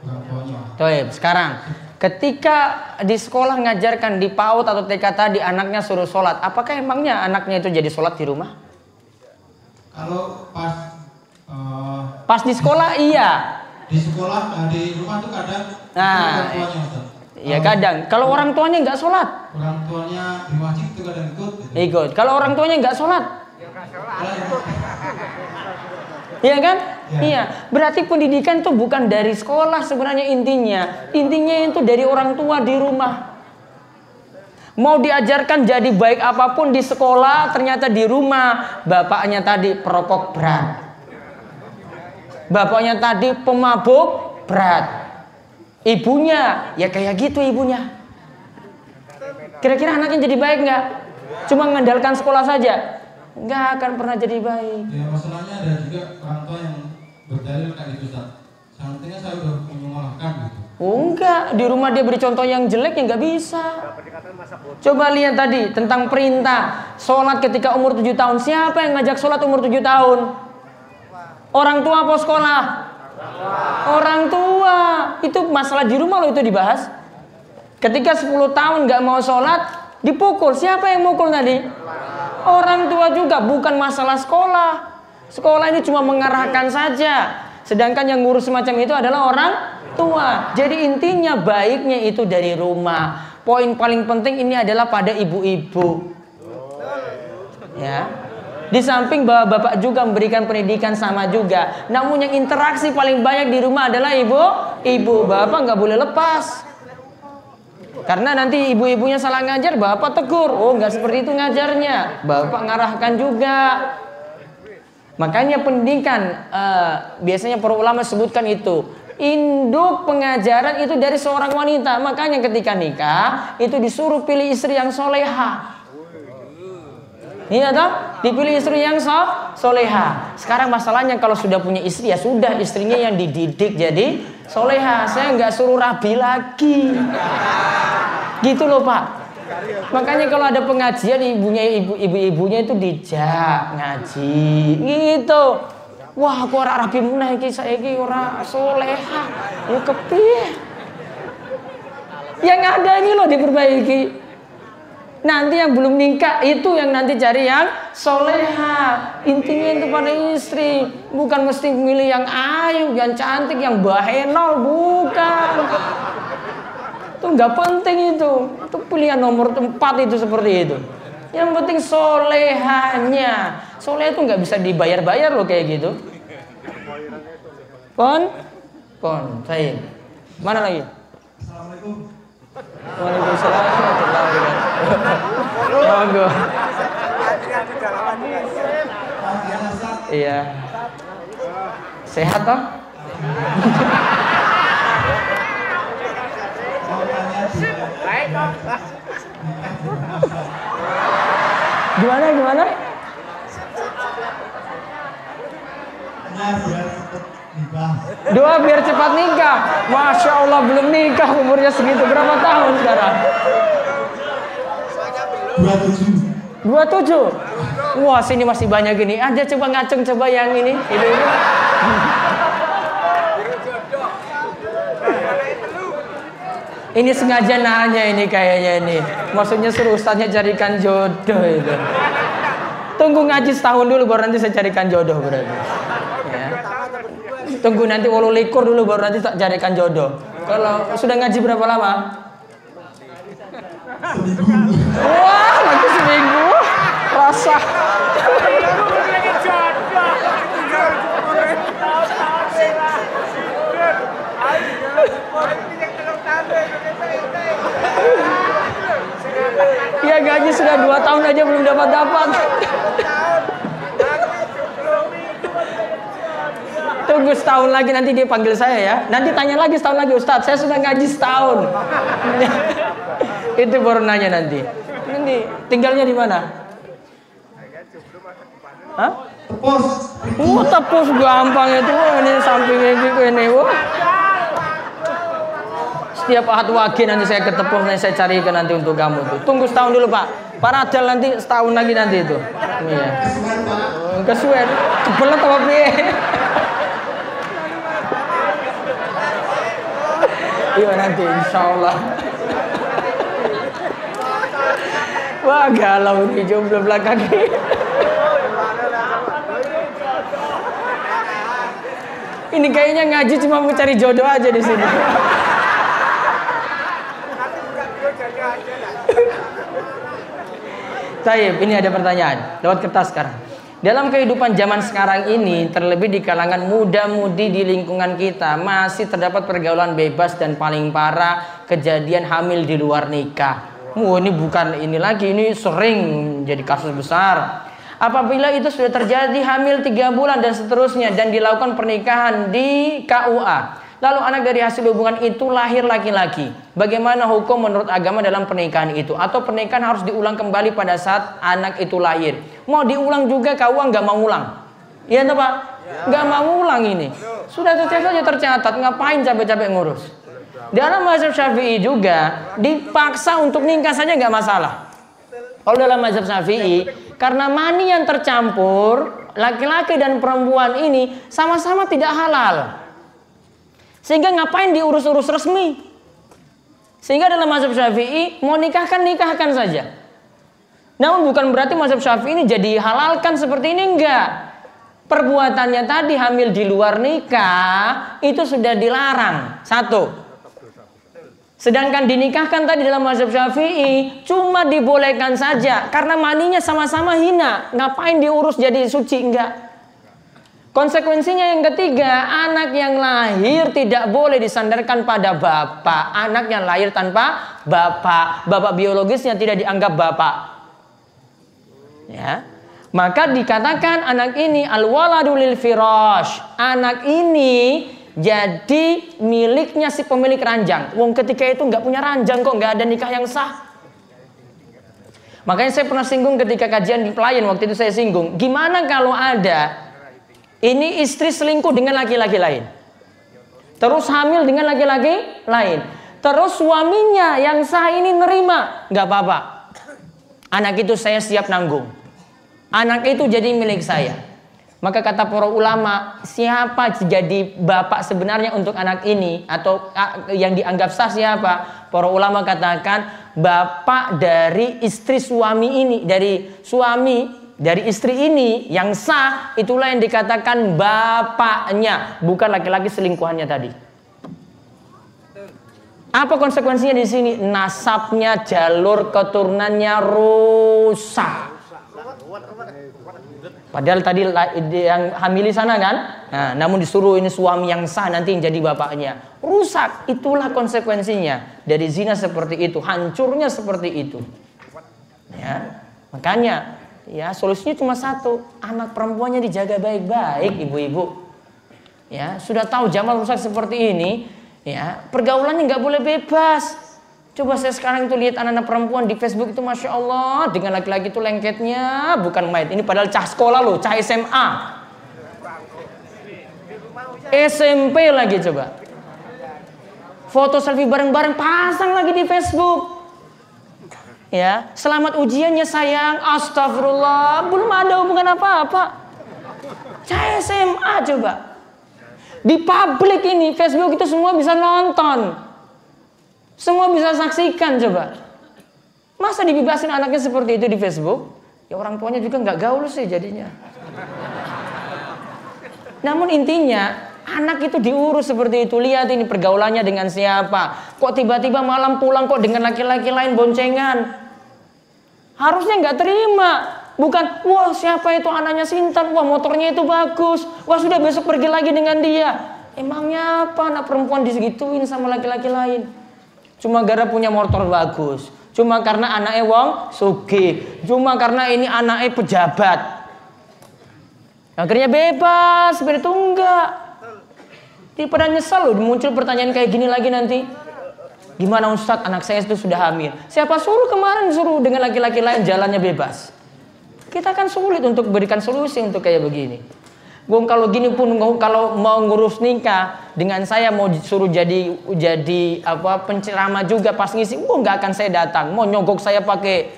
Speaker 6: orang tuanya?
Speaker 3: Baik, sekarang ketika di sekolah ngajarkan di PAUD atau TK tadi anaknya suruh sholat, apakah emangnya anaknya itu jadi sholat di rumah?
Speaker 6: Kalau
Speaker 3: pas di sekolah iya.
Speaker 6: Di sekolah, di rumah tuh kadang
Speaker 3: Nah,
Speaker 6: orang tuanya Ustaz.
Speaker 3: Ya kadang. Kalau orang tuanya nggak sholat,
Speaker 6: Orang tuanya di masjid tuh kadang ikut. Gitu.
Speaker 3: ikut. Kalau orang tuanya nggak sholat, iya kan?
Speaker 6: Ya.
Speaker 3: Iya. Berarti pendidikan itu bukan dari sekolah sebenarnya intinya. Intinya itu dari orang tua di rumah. Mau diajarkan jadi baik apapun di sekolah, ternyata di rumah bapaknya tadi perokok berat. Bapaknya tadi pemabuk berat. Ibunya ya kayak gitu ibunya. Kira-kira anaknya jadi baik nggak? Cuma mengandalkan sekolah saja, nggak akan pernah jadi baik.
Speaker 6: Ya masalahnya ada juga orang tua yang berdalil kayak gitu Ustaz. Seandainya saya udah menyuarakan gitu.
Speaker 3: Oh enggak, di rumah dia beri contoh yang jelek ya nggak bisa. Coba lihat tadi tentang perintah sholat ketika umur 7 tahun. Siapa yang ngajak sholat umur 7 tahun? Orang tua apa sekolah? Orang tua. Itu masalah di rumah loh itu dibahas. Ketika 10 tahun nggak mau sholat, dipukul. Siapa yang mukul tadi? Orang tua juga, bukan masalah sekolah. Sekolah ini cuma mengarahkan saja. Sedangkan yang ngurus semacam itu adalah orang tua. Jadi intinya baiknya itu dari rumah. Poin paling penting ini adalah pada ibu-ibu. Ya. Di samping bapak juga memberikan pendidikan sama juga. Namun yang interaksi paling banyak di rumah adalah ibu. Bapak nggak boleh lepas. Karena nanti ibu-ibunya salah ngajar, bapak tegur. Oh nggak seperti itu ngajarnya. Bapak ngarahkan juga. Makanya pendidikan biasanya para ulama sebutkan itu. Induk pengajaran itu dari seorang wanita. Makanya ketika nikah itu disuruh pilih istri yang soleha. Iya toh? Dipilih istri yang soleha. Sekarang masalahnya kalau sudah punya istri ya sudah istrinya yang dididik jadi soleha. Saya nggak suruh rabi lagi. Gitu loh Pak. Makanya kalau ada pengajian ibu-ibunya itu dijak ngaji gitu. Wah aku ora rabi meneh iki saiki ora soleha. Ya kepiye? Yang ada ini loh diperbaiki. Nanti yang belum nikah itu yang nanti cari yang soleha. Intinya itu pada istri. Bukan mesti milih yang ayu, yang cantik, yang bahenol. Bukan. Itu nggak penting itu. Itu pilihan nomor 4 itu seperti itu. Yang penting solehanya. Soleh itu nggak bisa dibayar-bayar loh kayak gitu. Pon. Saya. Mana lagi?
Speaker 6: Assalamualaikum.
Speaker 3: Waalaikumsalam warahmatullahi wabarakatuh. Monggo. Iya. Sehat toh?
Speaker 4: Baik toh.
Speaker 3: Gimana? Doa biar cepat nikah. Masya Allah belum nikah umurnya segitu. Berapa tahun sekarang? 27. Wah sini masih banyak gini. Ada coba ngacung coba yang ini. Ini. Ini sengaja nanya ini kayaknya ini. Maksudnya suruh ustaznya carikan jodoh itu. Tunggu ngaji setahun dulu baru nanti saya carikan jodoh berarti. Ya. Tunggu nanti 18 dulu baru nanti tak carikan jodoh. Kalau sudah ngaji berapa lama? Wah, lagi seminggu. Rasa. tahun aja belum dapat. Tunggu setahun lagi nanti dia panggil saya ya. Nanti tanya lagi setahun lagi, Ustadz, saya sudah ngaji setahun. Itu baru nanya nanti. Nanti tinggalnya di mana? Hah?
Speaker 4: Tepos.
Speaker 3: Tepus gampang itu. Ini sampingnya gitu ini. Setiap Ahad Wage nanti saya ke Tepus, nanti saya carikan nanti untuk kamu tuh. Tunggu setahun dulu Pak. Pak Radel nanti setahun lagi nanti itu. Iya. Kesuwen. Kebelet apa piye? Iya nanti insya Allah. Wah galau nih jomblo belakang. Ini kayaknya ngaji cuma mau cari jodoh aja di sini. Taib, ini ada pertanyaan lewat kertas sekarang. Dalam kehidupan zaman sekarang ini, terlebih di kalangan muda-mudi di lingkungan kita, masih terdapat pergaulan bebas dan paling parah kejadian hamil di luar nikah. Ini bukan ini lagi, ini sering jadi kasus besar. Apabila itu sudah terjadi hamil 3 bulan dan seterusnya dan dilakukan pernikahan di KUA, lalu anak dari hasil hubungan itu lahir laki-laki, bagaimana hukum menurut agama dalam pernikahan itu? Atau pernikahan harus diulang kembali pada saat anak itu lahir? Mau diulang juga KUA nggak mau ulang? Iya toh Pak? Nggak mau ulang ini. Sudah tercatat saja tercatat, ngapain capek-capek ngurus? Dalam mazhab Syafi'i juga dipaksa untuk nikah saja nggak masalah. Kalau dalam mazhab Syafi'i, karena mani yang tercampur laki-laki dan perempuan ini sama-sama tidak halal. Sehingga ngapain diurus-urus resmi? Sehingga dalam mazhab Syafi'i mau nikahkan saja. Namun bukan berarti mazhab Syafi'i ini jadi halalkan seperti ini, enggak. Perbuatannya tadi hamil di luar nikah itu sudah dilarang. 1. Sedangkan dinikahkan tadi dalam mazhab Syafi'i cuma dibolehkan saja karena maninya sama-sama hina. Ngapain diurus jadi suci? Enggak. Konsekuensinya yang ketiga, anak yang lahir tidak boleh disandarkan pada bapak. Anak yang lahir tanpa bapak biologisnya tidak dianggap bapak. Ya. Maka dikatakan anak ini al-waladu lil firash. Anak ini jadi miliknya si pemilik ranjang. Wong ketika itu nggak punya ranjang kok, nggak ada nikah yang sah. Makanya saya pernah singgung ketika kajian di pelayan, waktu itu saya singgung, gimana kalau ada ini istri selingkuh dengan laki-laki lain, terus hamil dengan laki-laki lain, terus suaminya yang sah ini nerima, nggak apa-apa. Anak itu saya siap nanggung. Anak itu jadi milik saya. Maka kata para ulama, siapa jadi bapak sebenarnya untuk anak ini atau yang dianggap sah siapa? Para ulama katakan bapak dari istri suami ini, dari istri ini yang sah, itulah yang dikatakan bapaknya, bukan laki-laki selingkuhannya tadi. Apa konsekuensinya di sini? Nasabnya, jalur keturunannya rusak. Padahal tadi yang hamili sana kan, nah, namun disuruh ini suami yang sah nanti yang jadi bapaknya, rusak. Itulah konsekuensinya dari zina seperti itu, hancurnya seperti itu. Ya, makanya ya solusinya cuma satu, anak perempuannya dijaga baik-baik, ibu-ibu. Ya, sudah tahu zaman rusak seperti ini, ya pergaulannya nggak boleh bebas. Coba saya sekarang itu lihat anak-anak perempuan di Facebook itu, Masya Allah, dengan laki-laki itu lengketnya bukan main. Ini padahal cah sekolah loh, cah SMA, SMP lagi coba. Foto selfie bareng-bareng pasang lagi di Facebook. Ya, selamat ujiannya sayang. Astagfirullah, belum ada hubungan apa-apa. Cah SMA coba. Di publik ini, Facebook itu semua bisa nonton. Semua bisa saksikan coba. Masa dibebasin anaknya seperti itu di Facebook? Ya orang tuanya juga nggak gaul sih jadinya. Namun intinya anak itu diurus seperti itu. Lihat ini pergaulannya dengan siapa. Kok tiba-tiba malam pulang kok dengan laki-laki lain boncengan. Harusnya nggak terima. Bukan, wah siapa itu anaknya Sintan. Wah motornya itu bagus. Wah sudah besok pergi lagi dengan dia. Emangnya apa anak perempuan disegituin sama laki-laki lain? Cuma gara punya motor bagus, Cuma karena anaknya wong sugih, cuma karena ini anaknya pejabat. Akhirnya bebas, seperti itu enggak. Daripada nyesal loh, muncul pertanyaan kayak gini lagi nanti. Gimana Ustadz, anak saya itu sudah hamil. Siapa suruh kemarin suruh dengan laki-laki lain jalannya bebas? Kita kan sulit untuk berikan solusi untuk kayak begini. Gue kalau gini pun kalau mau ngurus nikah dengan saya mau suruh jadi apa penceramah juga pas ngisi, gue nggak akan saya datang. Mau nyogok saya pakai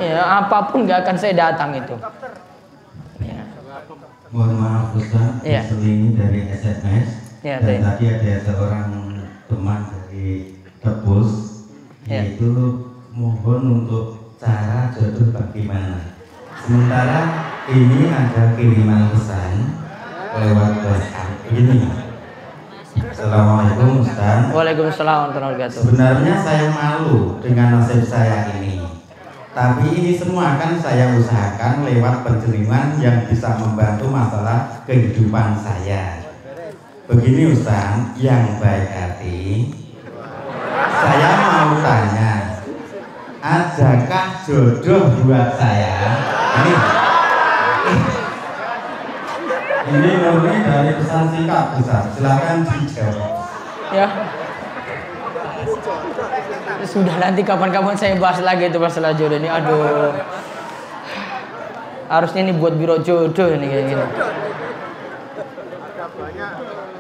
Speaker 3: ya apapun nggak akan saya datang itu. Ya.
Speaker 7: Mohon maaf Ustaz,
Speaker 3: Ya.
Speaker 7: ini dari SMS
Speaker 3: Ya,
Speaker 7: dan tadi ada seorang teman dari Tebus
Speaker 3: Ya.
Speaker 7: yaitu mohon untuk cara jodoh bagaimana. Sementara ini ada kiriman pesan lewat WhatsApp begini. Assalamualaikum Ustaz.
Speaker 3: Waalaikumsalam warahmatullahi wabarakatuh.
Speaker 7: Sebenarnya saya malu dengan nasib saya ini. Tapi ini semua akan saya usahakan lewat penjeliman yang bisa membantu masalah kehidupan saya. Begini Ustaz, yang baik hati, saya mau tanya, adakah jodoh buat saya? Ini murni dari pesan singkat Ustaz, silakan dijawab.
Speaker 3: Ya. Sudah, nanti kapan-kapan saya bahas lagi itu masalah jodoh ini. Aduh. Harusnya ini buat biro jodoh ini kayak gini.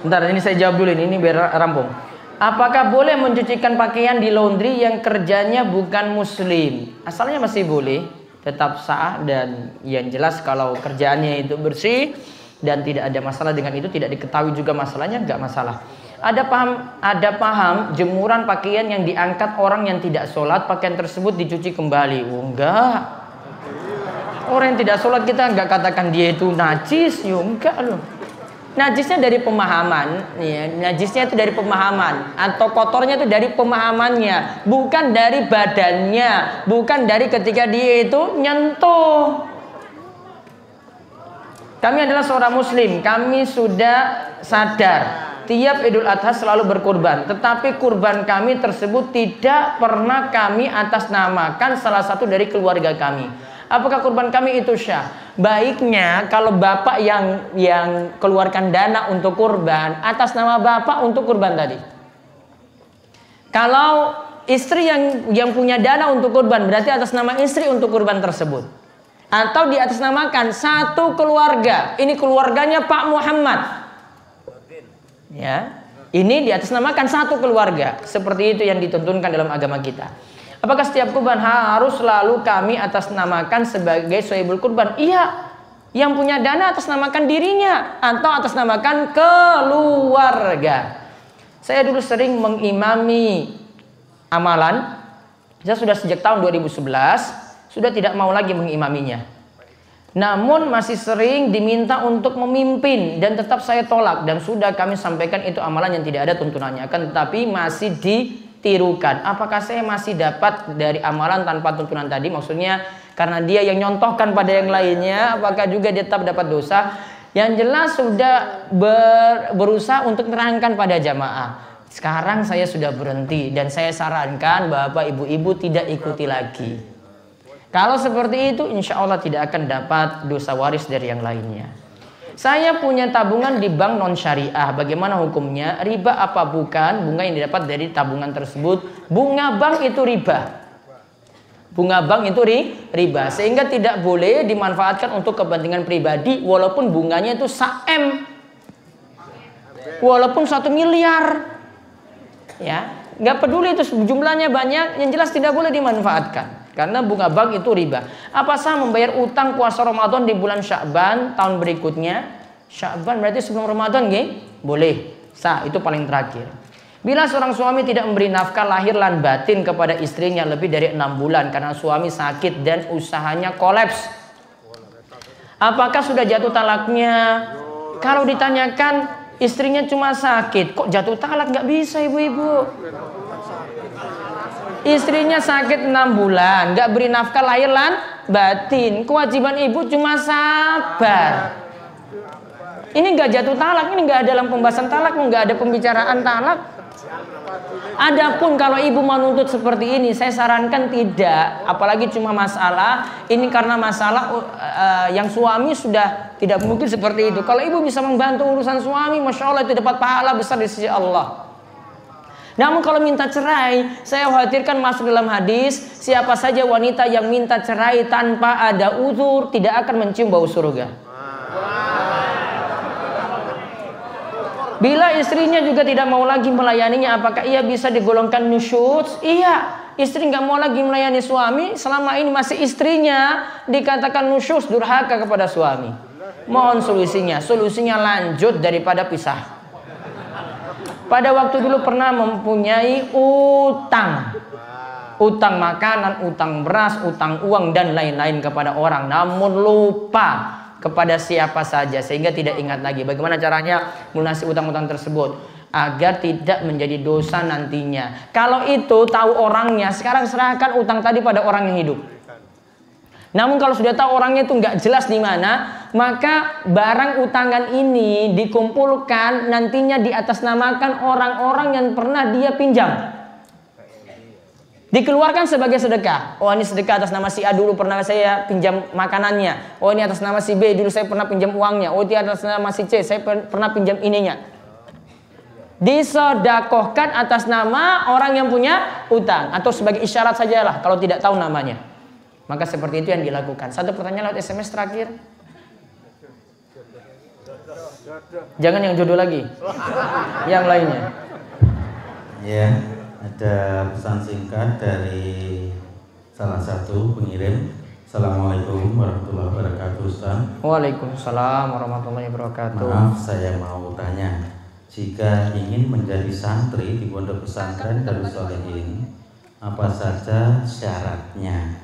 Speaker 3: Bentar, ini saya jawab dulu ini biar rampung. Apakah boleh mencucikan pakaian di laundry yang kerjanya bukan muslim? Asalnya masih boleh, tetap sah, dan yang jelas kalau kerjaannya itu bersih dan tidak ada masalah dengan itu, tidak diketahui juga masalahnya, nggak masalah. Ada paham jemuran pakaian yang diangkat orang yang tidak sholat, pakaian tersebut dicuci kembali. Oh, enggak. Orang yang tidak sholat kita nggak katakan dia itu najis, yo enggak loh. Najisnya dari pemahaman, ya. Najisnya itu dari pemahaman, atau kotornya itu dari pemahamannya, bukan dari badannya, bukan dari ketika dia itu nyentuh. Kami adalah seorang muslim, kami sudah sadar tiap Idul Adha selalu berkurban, tetapi kurban kami tersebut tidak pernah kami atasnamakan salah satu dari keluarga kami. Apakah kurban kami itu syah? Baiknya kalau bapak yang keluarkan dana untuk kurban, atas nama bapak untuk kurban tadi. Kalau istri yang punya dana untuk kurban, berarti atas nama istri untuk kurban tersebut. Atau diatasnamakan satu keluarga. Ini keluarganya Pak Muhammad. Ya, ini diatasnamakan satu keluarga. Seperti itu yang dituntunkan dalam agama kita. Apakah setiap kurban harus selalu kami atasnamakan sebagai sohibul kurban? Iya. Yang punya dana atasnamakan dirinya atau atasnamakan keluarga. Saya dulu sering mengimami amalan. Saya sudah sejak tahun 2011 sudah tidak mau lagi mengimaminya. Namun masih sering diminta untuk memimpin dan tetap saya tolak, dan sudah kami sampaikan itu amalan yang tidak ada tuntunannya, akan tetapi masih ditirukan. Apakah saya masih dapat dari amalan tanpa tuntunan tadi? Maksudnya karena dia yang nyontohkan pada yang lainnya, apakah juga dia tetap dapat dosa? Yang jelas sudah berusaha untuk menerangkan pada jamaah. Sekarang saya sudah berhenti dan saya sarankan bapak ibu-ibu tidak ikuti lagi. Kalau seperti itu insya Allah tidak akan dapat dosa waris dari yang lainnya. Saya punya tabungan di bank non syariah. Bagaimana hukumnya? Riba apa bukan? Bunga yang didapat dari tabungan tersebut, bunga bank itu riba. Bunga bank itu riba. Sehingga tidak boleh dimanfaatkan untuk kepentingan pribadi walaupun bunganya itu 1 M. Walaupun 1 miliar. Ya, nggak peduli itu jumlahnya banyak, yang jelas tidak boleh dimanfaatkan. Karena bunga bank itu riba. Apa sah membayar utang puasa Ramadan di bulan Sya'ban tahun berikutnya? Sya'ban berarti sebelum Ramadan, nggih? Boleh. Sah, itu paling terakhir. Bila seorang suami tidak memberi nafkah lahir dan batin kepada istrinya lebih dari 6 bulan karena suami sakit dan usahanya kolaps, apakah sudah jatuh talaknya? Kalau ditanyakan istrinya cuma sakit, kok jatuh talak? Nggak bisa ibu-ibu. Istrinya sakit 6 bulan, nggak beri nafkah lahir dan batin. Kewajiban ibu cuma sabar. Ini nggak jatuh talak, ini nggak dalam pembahasan talak, nggak ada pembicaraan talak. Adapun kalau ibu menuntut seperti ini, saya sarankan tidak. Apalagi cuma masalah ini karena masalah yang suami sudah tidak mungkin seperti itu. Kalau ibu bisa membantu urusan suami, masya Allah itu dapat pahala besar di sisi Allah. Namun kalau minta cerai, saya khawatirkan masuk dalam hadis, siapa saja wanita yang minta cerai tanpa ada uzur tidak akan mencium bau surga. Bila istrinya juga tidak mau lagi melayaninya, apakah ia bisa digolongkan nusyuz? Iya, istri nggak mau lagi melayani suami, selama ini masih istrinya dikatakan nusyuz, durhaka kepada suami. Mohon solusinya, solusinya lanjut daripada pisah. Pada waktu dulu pernah mempunyai utang makanan, utang beras, utang uang dan lain-lain kepada orang, namun lupa kepada siapa saja sehingga tidak ingat lagi. Bagaimana caranya melunasi utang-utang tersebut agar tidak menjadi dosa nantinya? Kalau itu tahu orangnya, sekarang serahkan utang tadi pada orang yang hidup. Namun kalau sudah tahu orangnya itu nggak jelas di mana, maka barang utangan ini dikumpulkan, nantinya diatasnamakan orang-orang yang pernah dia pinjam. Dikeluarkan sebagai sedekah. Oh, ini sedekah atas nama si A, dulu pernah saya pinjam makanannya. Oh, ini atas nama si B, dulu saya pernah pinjam uangnya. Oh, ini atas nama si C, saya pernah pinjam ininya. Disodakohkan atas nama orang yang punya utang, atau sebagai isyarat sajalah kalau tidak tahu namanya. Maka seperti itu yang dilakukan. Satu pertanyaan lewat SMS terakhir. Jangan yang jodoh lagi, yang lainnya.
Speaker 7: Ya. Ada pesan singkat dari salah satu pengirim. Assalamualaikum warahmatullahi wabarakatuh, Ustaz.
Speaker 3: Waalaikumsalam warahmatullahi wabarakatuh.
Speaker 7: Maaf, saya mau tanya, jika ingin menjadi santri di pondok pesantren Darus Sholihin, apa saja syaratnya?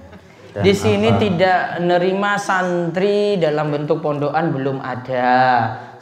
Speaker 7: Dan
Speaker 3: di sini tidak nerima santri dalam bentuk pondokan, belum ada.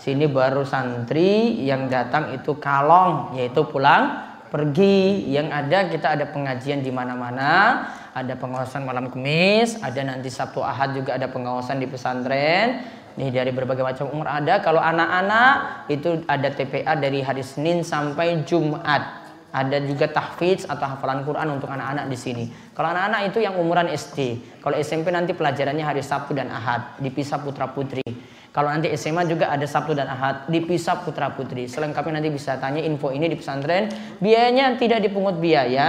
Speaker 3: Sini baru santri yang datang itu kalong, yaitu pulang pergi. Yang ada kita ada pengajian di mana-mana, ada pengawasan malam Kamis, ada nanti Sabtu Ahad juga ada pengawasan di pesantren. Nih dari berbagai macam umur ada. Kalau anak-anak itu ada TPA dari hari Senin sampai Jumat. Ada juga tahfidz atau hafalan Quran untuk anak-anak di sini. Kalau anak-anak itu yang umuran SD. Kalau SMP nanti pelajarannya hari Sabtu dan Ahad, dipisah putra-putri. Kalau nanti SMA juga ada Sabtu dan Ahad, dipisah putra-putri. Selengkapnya nanti bisa tanya info ini di pesantren. Biayanya tidak dipungut biaya,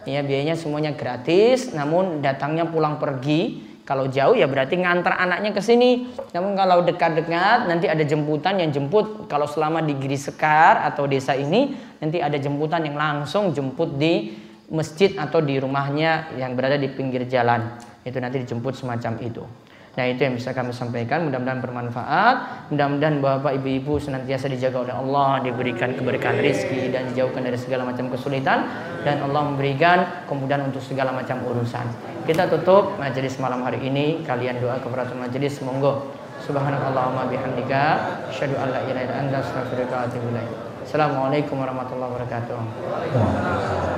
Speaker 3: ya biayanya semuanya gratis. Namun datangnya pulang pergi. Kalau jauh ya berarti ngantar anaknya ke sini. Namun kalau dekat-dekat nanti ada jemputan yang jemput. Kalau selama di Giri Sekar atau desa ini nanti ada jemputan yang langsung jemput di masjid atau di rumahnya yang berada di pinggir jalan. Itu nanti dijemput semacam itu. Nah, itu yang bisa kami sampaikan, mudah-mudahan bermanfaat. Mudah-mudahan Bapak Ibu senantiasa dijaga oleh Allah, diberikan keberkahan rezeki dan dijauhkan dari segala macam kesulitan, dan Allah memberikan kemudahan untuk segala macam urusan. Kita tutup majelis malam hari ini, kalian doa kepada majelis, monggo. Subhanakallahumma bihamdika asyhadu an la ilaha illa anta astaghfiruka wa atubu ilaik. Assalamualaikum warahmatullahi wabarakatuh.